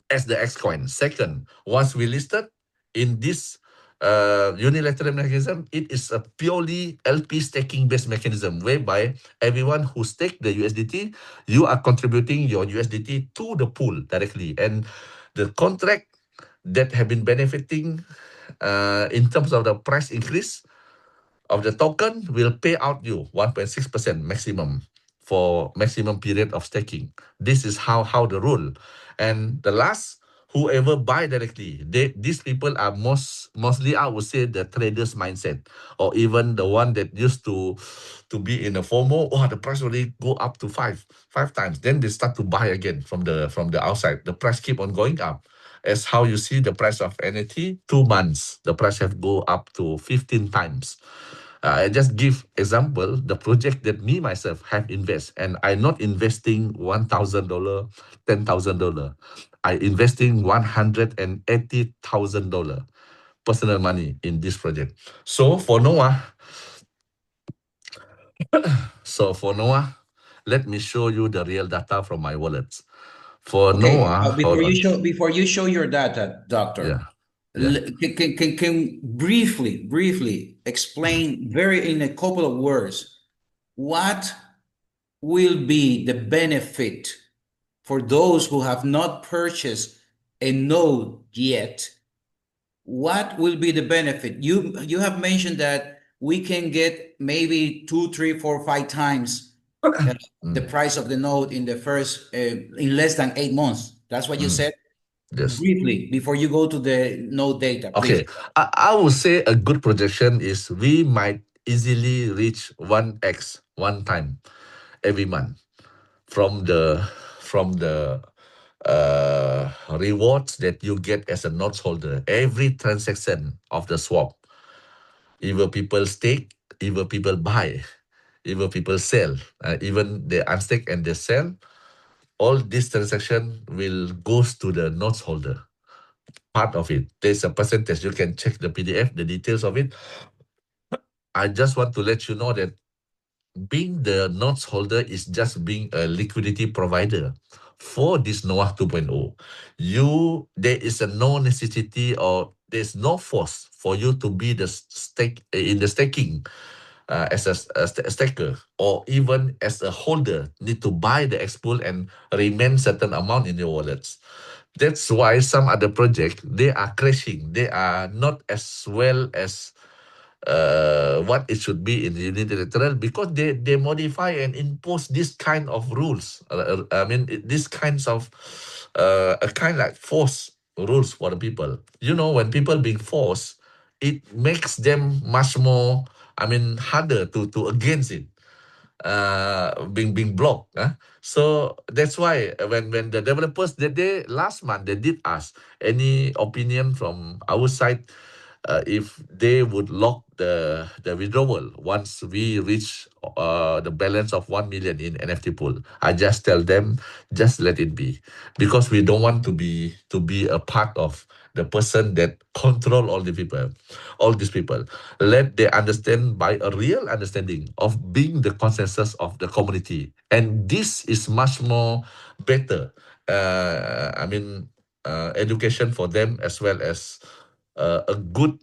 as the X coin. Second, once we listed in this unilateral mechanism, it is a purely LP staking based mechanism, whereby everyone who stake the USDT, you are contributing your USDT to the pool directly, and the contract that have been benefiting in terms of the price increase of the token will pay out you 1.6% maximum for maximum period of staking. This is how the rule. And the last, whoever buy directly, these people are mostly, I would say, the traders mindset, or even the one that used to be in a FOMO. Oh, the price already go up to five times. Then they start to buy again from the outside. The price keep on going up. As how you see the price of NFT, 2 months, the price have go up to 15 times. I just give example, the project that me myself have invest, and I not investing $1,000, $10,000. I investing $180,000 personal money in this project. So for Noah, let me show you the real data from my wallets. For Okay, Noah, hold on. before you show your data, doctor, Yeah. Yeah. can briefly explain in a couple of words what will be the benefit for those who have not purchased a node yet? What will be the benefit? You have mentioned that we can get maybe 2, 3, 4, 5 times the price of the node in the first in less than 8 months. That's what you said. Yes. Briefly, before you go to the node data, please. Okay. I would say a good projection is we might easily reach 1x one time every month from the rewards that you get as a notes holder. Every transaction of the swap, either people stake, either people buy, either people sell, even they unstake and they sell, all this transaction will goes to the notes holder. Part of it. There's a percentage. You can check the PDF, the details of it. I just want to let you know that being the notes holder is just being a liquidity provider for this Noah 2.0. There is no necessity or there's no force for you to be the stake in the staking as a staker, or even as a holder need to buy the expool and remain certain amount in your wallets. That's why some other project, they are crashing. They are not as well as what it should be in the unilateral, because they modify and impose this kind of rules. I mean, this kinds of a kind like force rules for the people. You know, when people being forced, it makes them much more, I mean, harder to against it. Being blocked. So that's why when the developers they last month they did ask any opinion from our side, if they would lock the withdrawal once we reach the balance of 1 million in NFT pool. I just tell them just let it be, because we don't want to be a part of the person that control all these people. Let they understand by a real understanding of being the consensus of the community, and this is much more better. Education for them, as well as a good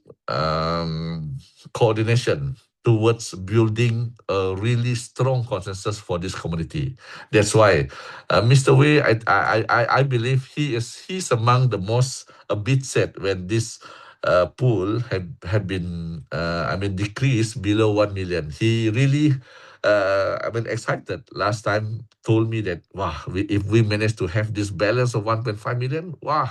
coordination towards building a really strong consensus for this community. That's why Mr. Wei, I believe he's among the most a bit sad when this pool have been decreased below 1 million. He really excited last time, told me that wow, if we manage to have this balance of 1.5 million, wow,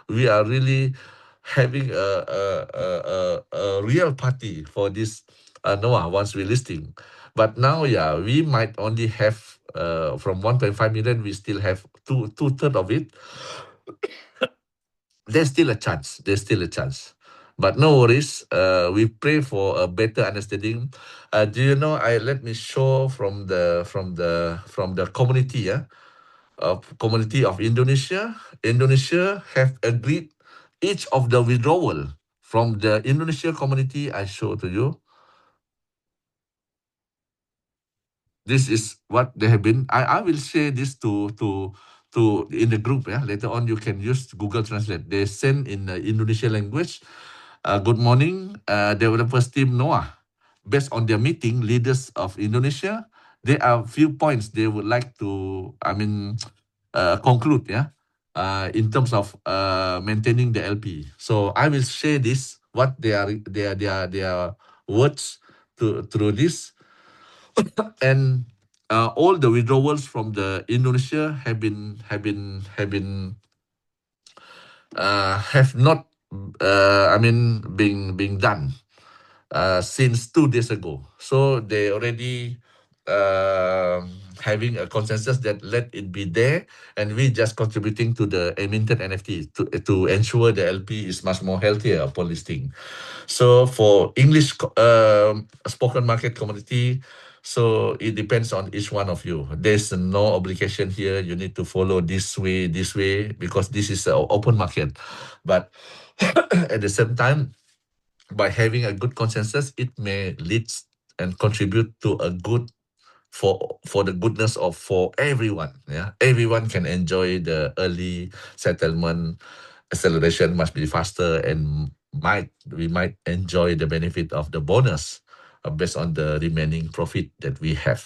we are really having a real party for this Noah once we listing. But now, yeah, we might only have from 1.5 million, we still have two-thirds of it. There's still a chance. But no worries. We pray for a better understanding. Do you know? Let me show from the community. Community of Indonesia. Indonesia have agreed each of the withdrawal from the Indonesia community. I show to you. This is what they have been. I will share this to in the group. Yeah, later on you can use Google Translate. They send in the Indonesian language. Good morning, developers team Noah. Based on their meeting, leaders of Indonesia, there are few points they would like to, conclude. Yeah, in terms of maintaining the LP. So I will share this what their words through this. And all the withdrawals from the Indonesia have not being done since 2 days ago. So they already having a consensus that let it be there, and we just contributing to the minted NFT to ensure the LP is much more healthier upon listing. So for English spoken market community, so it depends on each one of you. There's no obligation here. You need to follow this way, because this is an open market. But at the same time, by having a good consensus, it may lead and contribute to a good for the goodness of for everyone. Yeah, everyone can enjoy the early settlement. Acceleration must be faster, and we might enjoy the benefit of the bonus based on the remaining profit that we have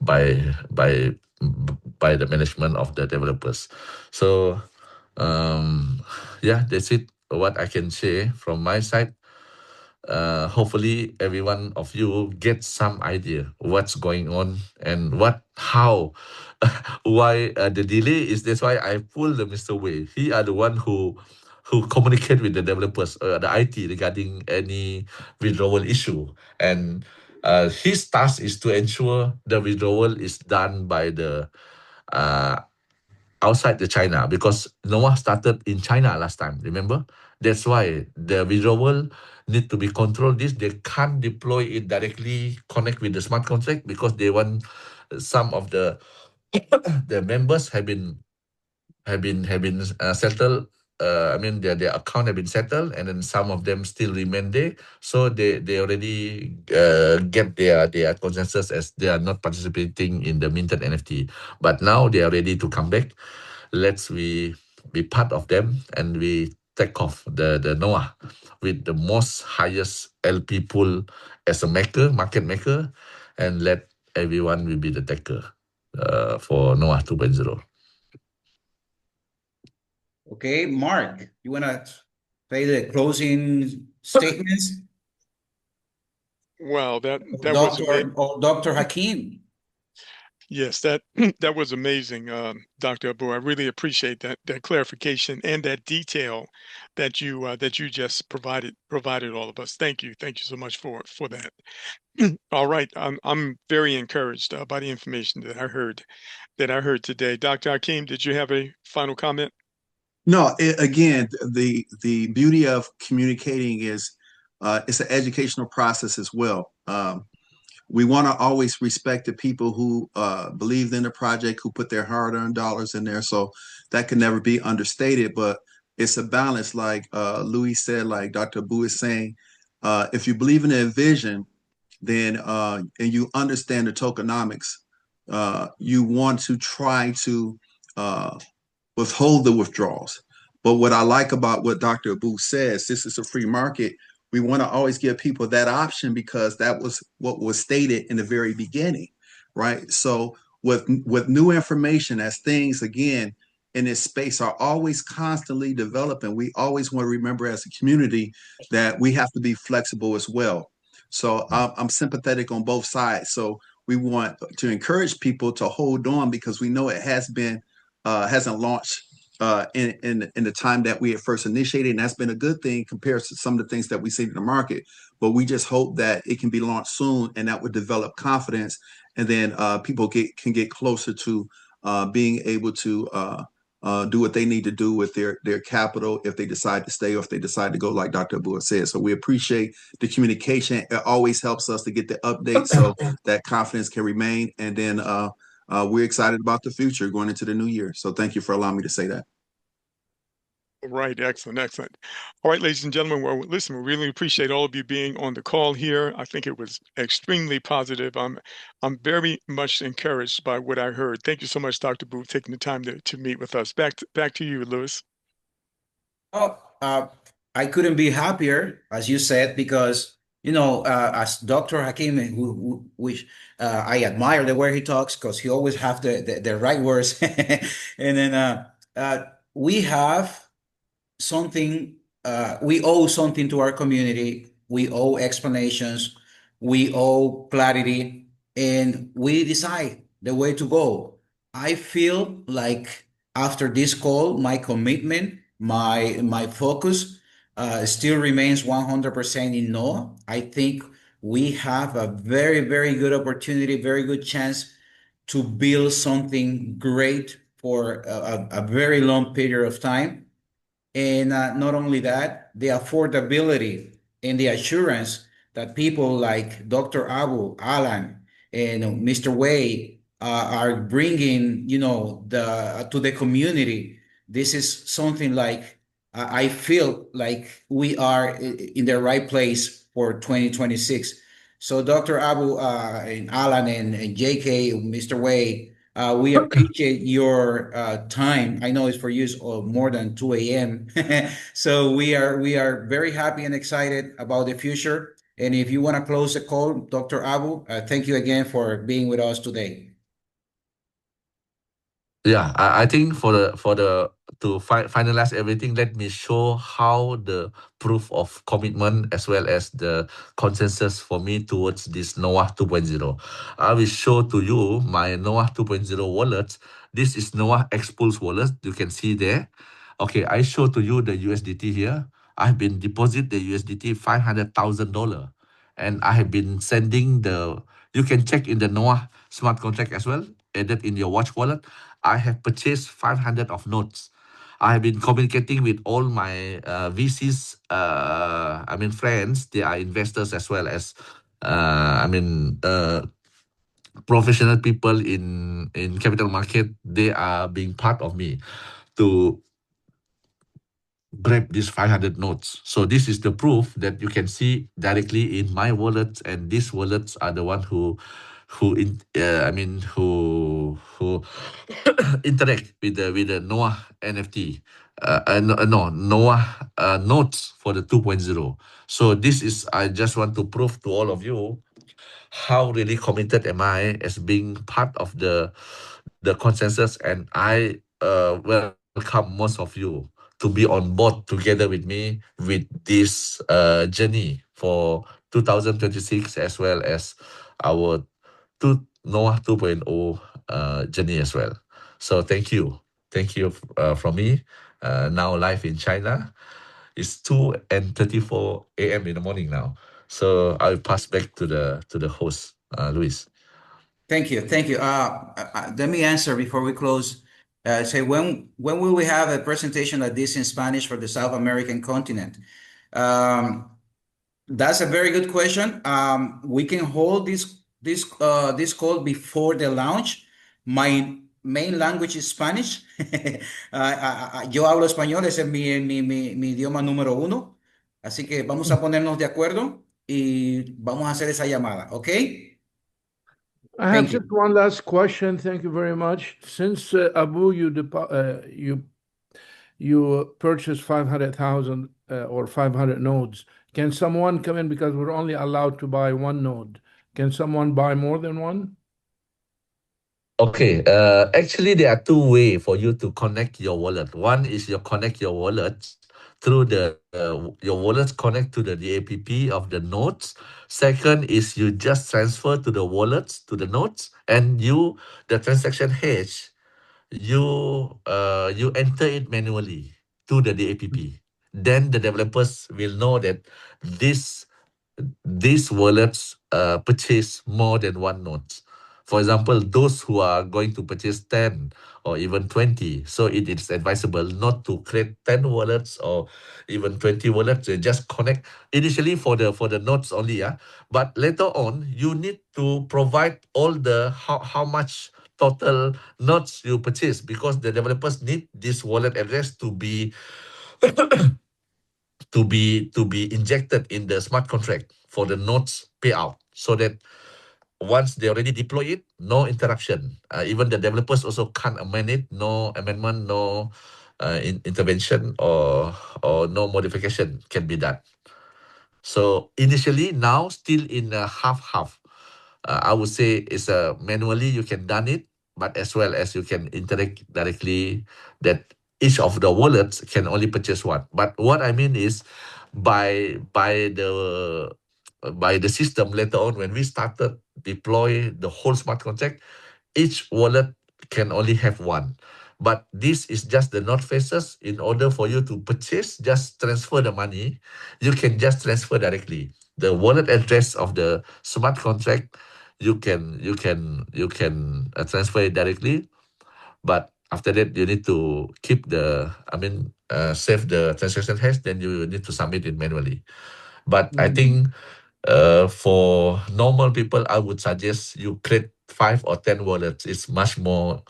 by by the management of the developers. So yeah, that's it. What I can say from my side. Hopefully every one of you gets some idea what's going on and how why the delay is. That's why I pulled the Mr. Wei. He are the one who communicate with the developers, the IT, regarding any withdrawal issue, and his task is to ensure the withdrawal is done by the uh, outside the China, because Noah started in China last time, remember? That's why the withdrawal need to be controlled. They can't deploy it directly, connect with the smart contract, because they want some of the members have been settled. I mean, their account have been settled, and then some of them still remain there. So they already get their consensus as they are not participating in the minted NFT. But now they are ready to come back. Let's we be part of them, and we take off the Noah with the most highest LP pool as a market maker, and let everyone will be the taker for Noah 2.0. Okay, Mark, you want to say the closing statements? Wow, that was amazing. Dr. Hakeem. Yes, that was amazing, Dr. Abu. I really appreciate that clarification and that detail that you just provided all of us. Thank you so much for that. All right, I'm very encouraged by the information that I heard today. Dr. Hakeem, did you have a final comment? No, again, the beauty of communicating is it's an educational process as well. We want to always respect the people who believed in the project, who put their hard-earned dollars in there. So that can never be understated, but it's a balance, like Louis said, like Dr. Abu is saying. If you believe in a vision, then and you understand the tokenomics, you want to try to withhold the withdrawals. But what I like about what Dr. Abu says, this is a free market. We want to always give people that option, because that was what was stated in the very beginning, right? So with new information, as things again in this space are always constantly developing, we always want to remember as a community that we have to be flexible as well. So I'm sympathetic on both sides. So we want to encourage people to hold on, because we know it hasn't launched in the time that we had first initiated, and that's been a good thing compared to some of the things that we see in the market. But we just hope that it can be launched soon, and that would develop confidence, and then people can get closer to being able to do what they need to do with their capital, if they decide to stay or if they decide to go, like Dr. Abu said. So we appreciate the communication. It always helps us to get the updates so that confidence can remain. And then we're excited about the future going into the new year. So thank you for allowing me to say that. Right, excellent. All right, ladies and gentlemen, well, listen, we really appreciate all of you being on the call here. I think it was extremely positive. I'm very much encouraged by what I heard. Thank you so much, Dr. Booth, taking the time to meet with us. Back to you, Louis. Oh, I couldn't be happier, as you said, because as Dr. Hakeem, which I admire the way he talks, because he always have the right words, and then we have something. We owe something to our community. We owe explanations. We owe clarity, and we decide the way to go. I feel like after this call, my commitment, my focus still remains 100% in Noah. I think we have a very, very good opportunity, very good chance to build something great for a very long period of time. And not only that, the affordability and the assurance that people like Dr. Abu, Alan, and Mr. Wei are bringing, to the community. This is something like I feel like we are in the right place for 2026. So Dr. Abu and Alan and JK, Mr. Wei, we appreciate your time. I know it's for you more than 2 a.m. So we are very happy and excited about the future. And if you want to close the call, Dr. Abu, thank you again for being with us today. Yeah, I think to finalize everything, let me show how the proof of commitment as well as the consensus for me towards this NOAH 2.0. I will show to you my NOAH 2.0 wallet. This is NOAH Xpulse wallet. You can see there. Okay, I show to you the USDT here. I've been deposit the USDT $500,000, and I have been sending you can check in the NOAH smart contract as well, added in your watch wallet. I have purchased 500 of notes. I have been communicating with all my VCs, friends. They are investors as well as, professional people in capital market. They are being part of me to grab these 500 notes. So this is the proof that you can see directly in my wallets, and these wallets are the one who interact with the NOAH NFT, NOAH notes for the 2.0. So this is, I just want to prove to all of you how really committed am I as being part of the consensus, and I welcome most of you to be on board together with me with this journey for 2026 as well as our NOAH 2.0 journey as well. So thank you from me. Now live in China. It's 2:34 a.m. in the morning now. So I'll pass back to the host, Luis. Thank you. Let me answer before we close. Say when will we have a presentation like this in Spanish for the South American continent? That's a very good question. We can hold this call before the launch. My main language is Spanish. Yo hablo español, ese es mi idioma número 1. Así que vamos a ponernos de acuerdo y vamos a hacer esa llamada, ¿ok? I have just one last question. Thank you very much. Since Abu, you purchased 500,000 or 500 nodes, can someone come in, because we're only allowed to buy one node? Can someone buy more than one? Okay. Actually, there are two ways for you to connect your wallet. One is you connect your wallet through your wallet connect to the DAPP of the nodes. Second is you just transfer to the wallets to the nodes, and the transaction hash, you enter it manually to the DAPP. Then the developers will know that these wallets purchase more than one node. For example, those who are going to purchase 10 or even 20, so it is advisable not to create 10 wallets or even 20 wallets. They just connect initially for the nodes only, but later on you need to provide all the how much total nodes you purchase, because the developers need this wallet address to be injected in the smart contract for the nodes payout, so that once they already deploy it, no interruption. Even the developers also can't amend it. No amendment, no intervention or no modification can be done. So initially, now still in a half. I would say it's manually you can done it, but as well as you can interact directly, that each of the wallets can only purchase one. But what I mean is, by the system later on, when we started deploy the whole smart contract, each wallet can only have one. But this is just the node phases. In order for you to purchase, just transfer the money. You can just transfer directly. the wallet address of the smart contract, you can transfer it directly. But after that, you need to keep save the transaction hash. Then you need to submit it manually. But I think for normal people, I would suggest you create 5 or 10 wallets. It's much more,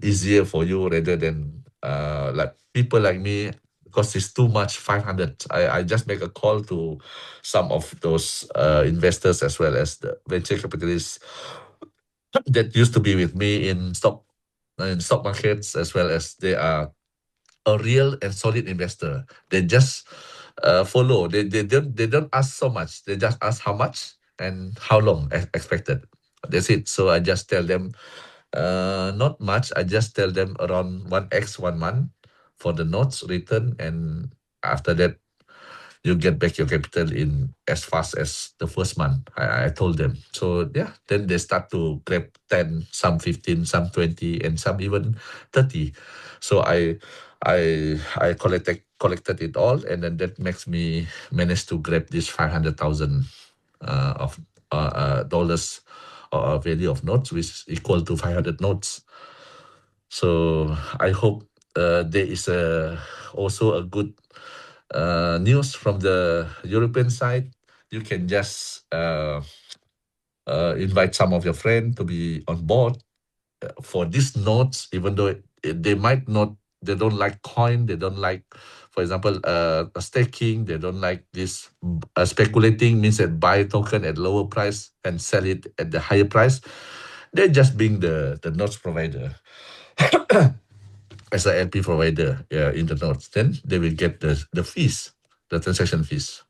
easier for you rather than like people like me, because it's too much, 500. I just make a call to some of those investors as well as the venture capitalists that used to be with me in stock markets, as well as they are a real and solid investor. They just follow. They don't ask so much. They just ask how much and how long expected. That's it. So I just tell them not much. I just tell them around 1x 1 month for the notes written, and after that you get back your capital in as fast as the first month. I told them. So yeah, then they start to grab 10, some 15, some 20, and some even 30. So I collected it all, and then that makes me manage to grab this 500,000 of dollars value of notes, which is equal to 500 notes. So I hope there is also a good news from the European side. You can just invite some of your friends to be on board for these notes, even though they might not, they don't like coin, they don't like, for example, staking, they don't like this speculating, means that buy token at lower price and sell it at the higher price. They're just being the notes provider. As an LP provider in the notes, then they will get the fees, the transaction fees.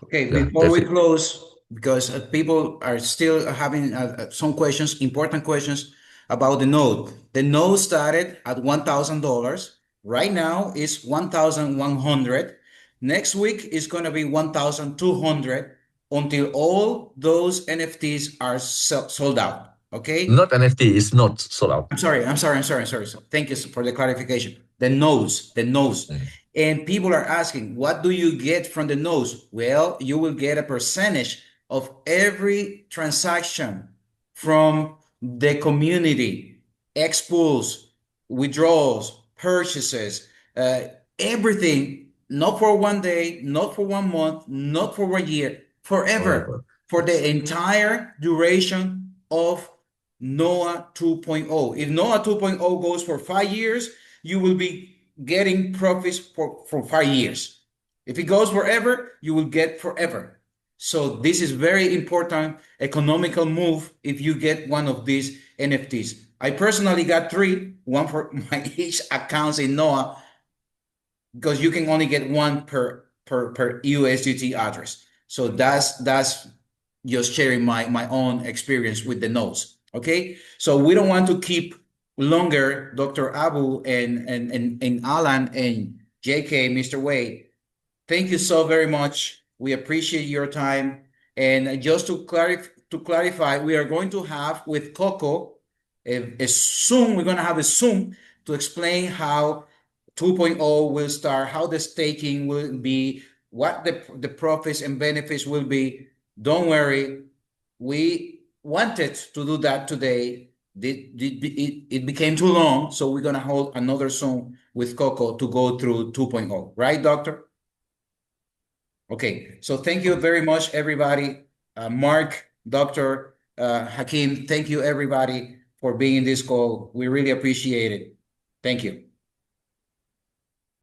Okay, Yeah, before that's we it. close, because people are still having some questions, important questions about the node. The node started at $1,000. Right now is 1,100. Next week is going to be 1,200 until all those NFTs are sold out. Okay. Not NFT, it's not sold out. I'm sorry. So thank you for the clarification. The nodes. And people are asking, what do you get from the nodes? Well, you will get a percentage of every transaction from the community, expos, withdrawals, purchases, everything, not for one day, not for 1 month, not for 1 year, forever, for the entire duration of NOAA 2.0. If NOAA 2.0 goes for 5 years, you will be getting profits for 5 years. If it goes forever, you will get forever. So this is very important economical move if you get one of these NFTs. I personally got 3, one for my each accounts in NOAA, because you can only get one per USDT address. So that's just sharing my own experience with the nodes. Okay, so we don't want to keep longer, Dr. Abu and Alan and JK, Mr. Wade. Thank you so very much. We appreciate your time. And just to clarify, we are going to have with Coco a Zoom. We're going to have a Zoom to explain how 2.0 will start, how the staking will be, what the profits and benefits will be. Don't worry. We wanted to do that today. It became too long, so we're going to hold another Zoom with Coco to go through 2.0. Right, Doctor? Okay, so thank you very much, everybody. Mark, Dr. Hakeem, thank you, everybody, for being in this call. We really appreciate it. Thank you.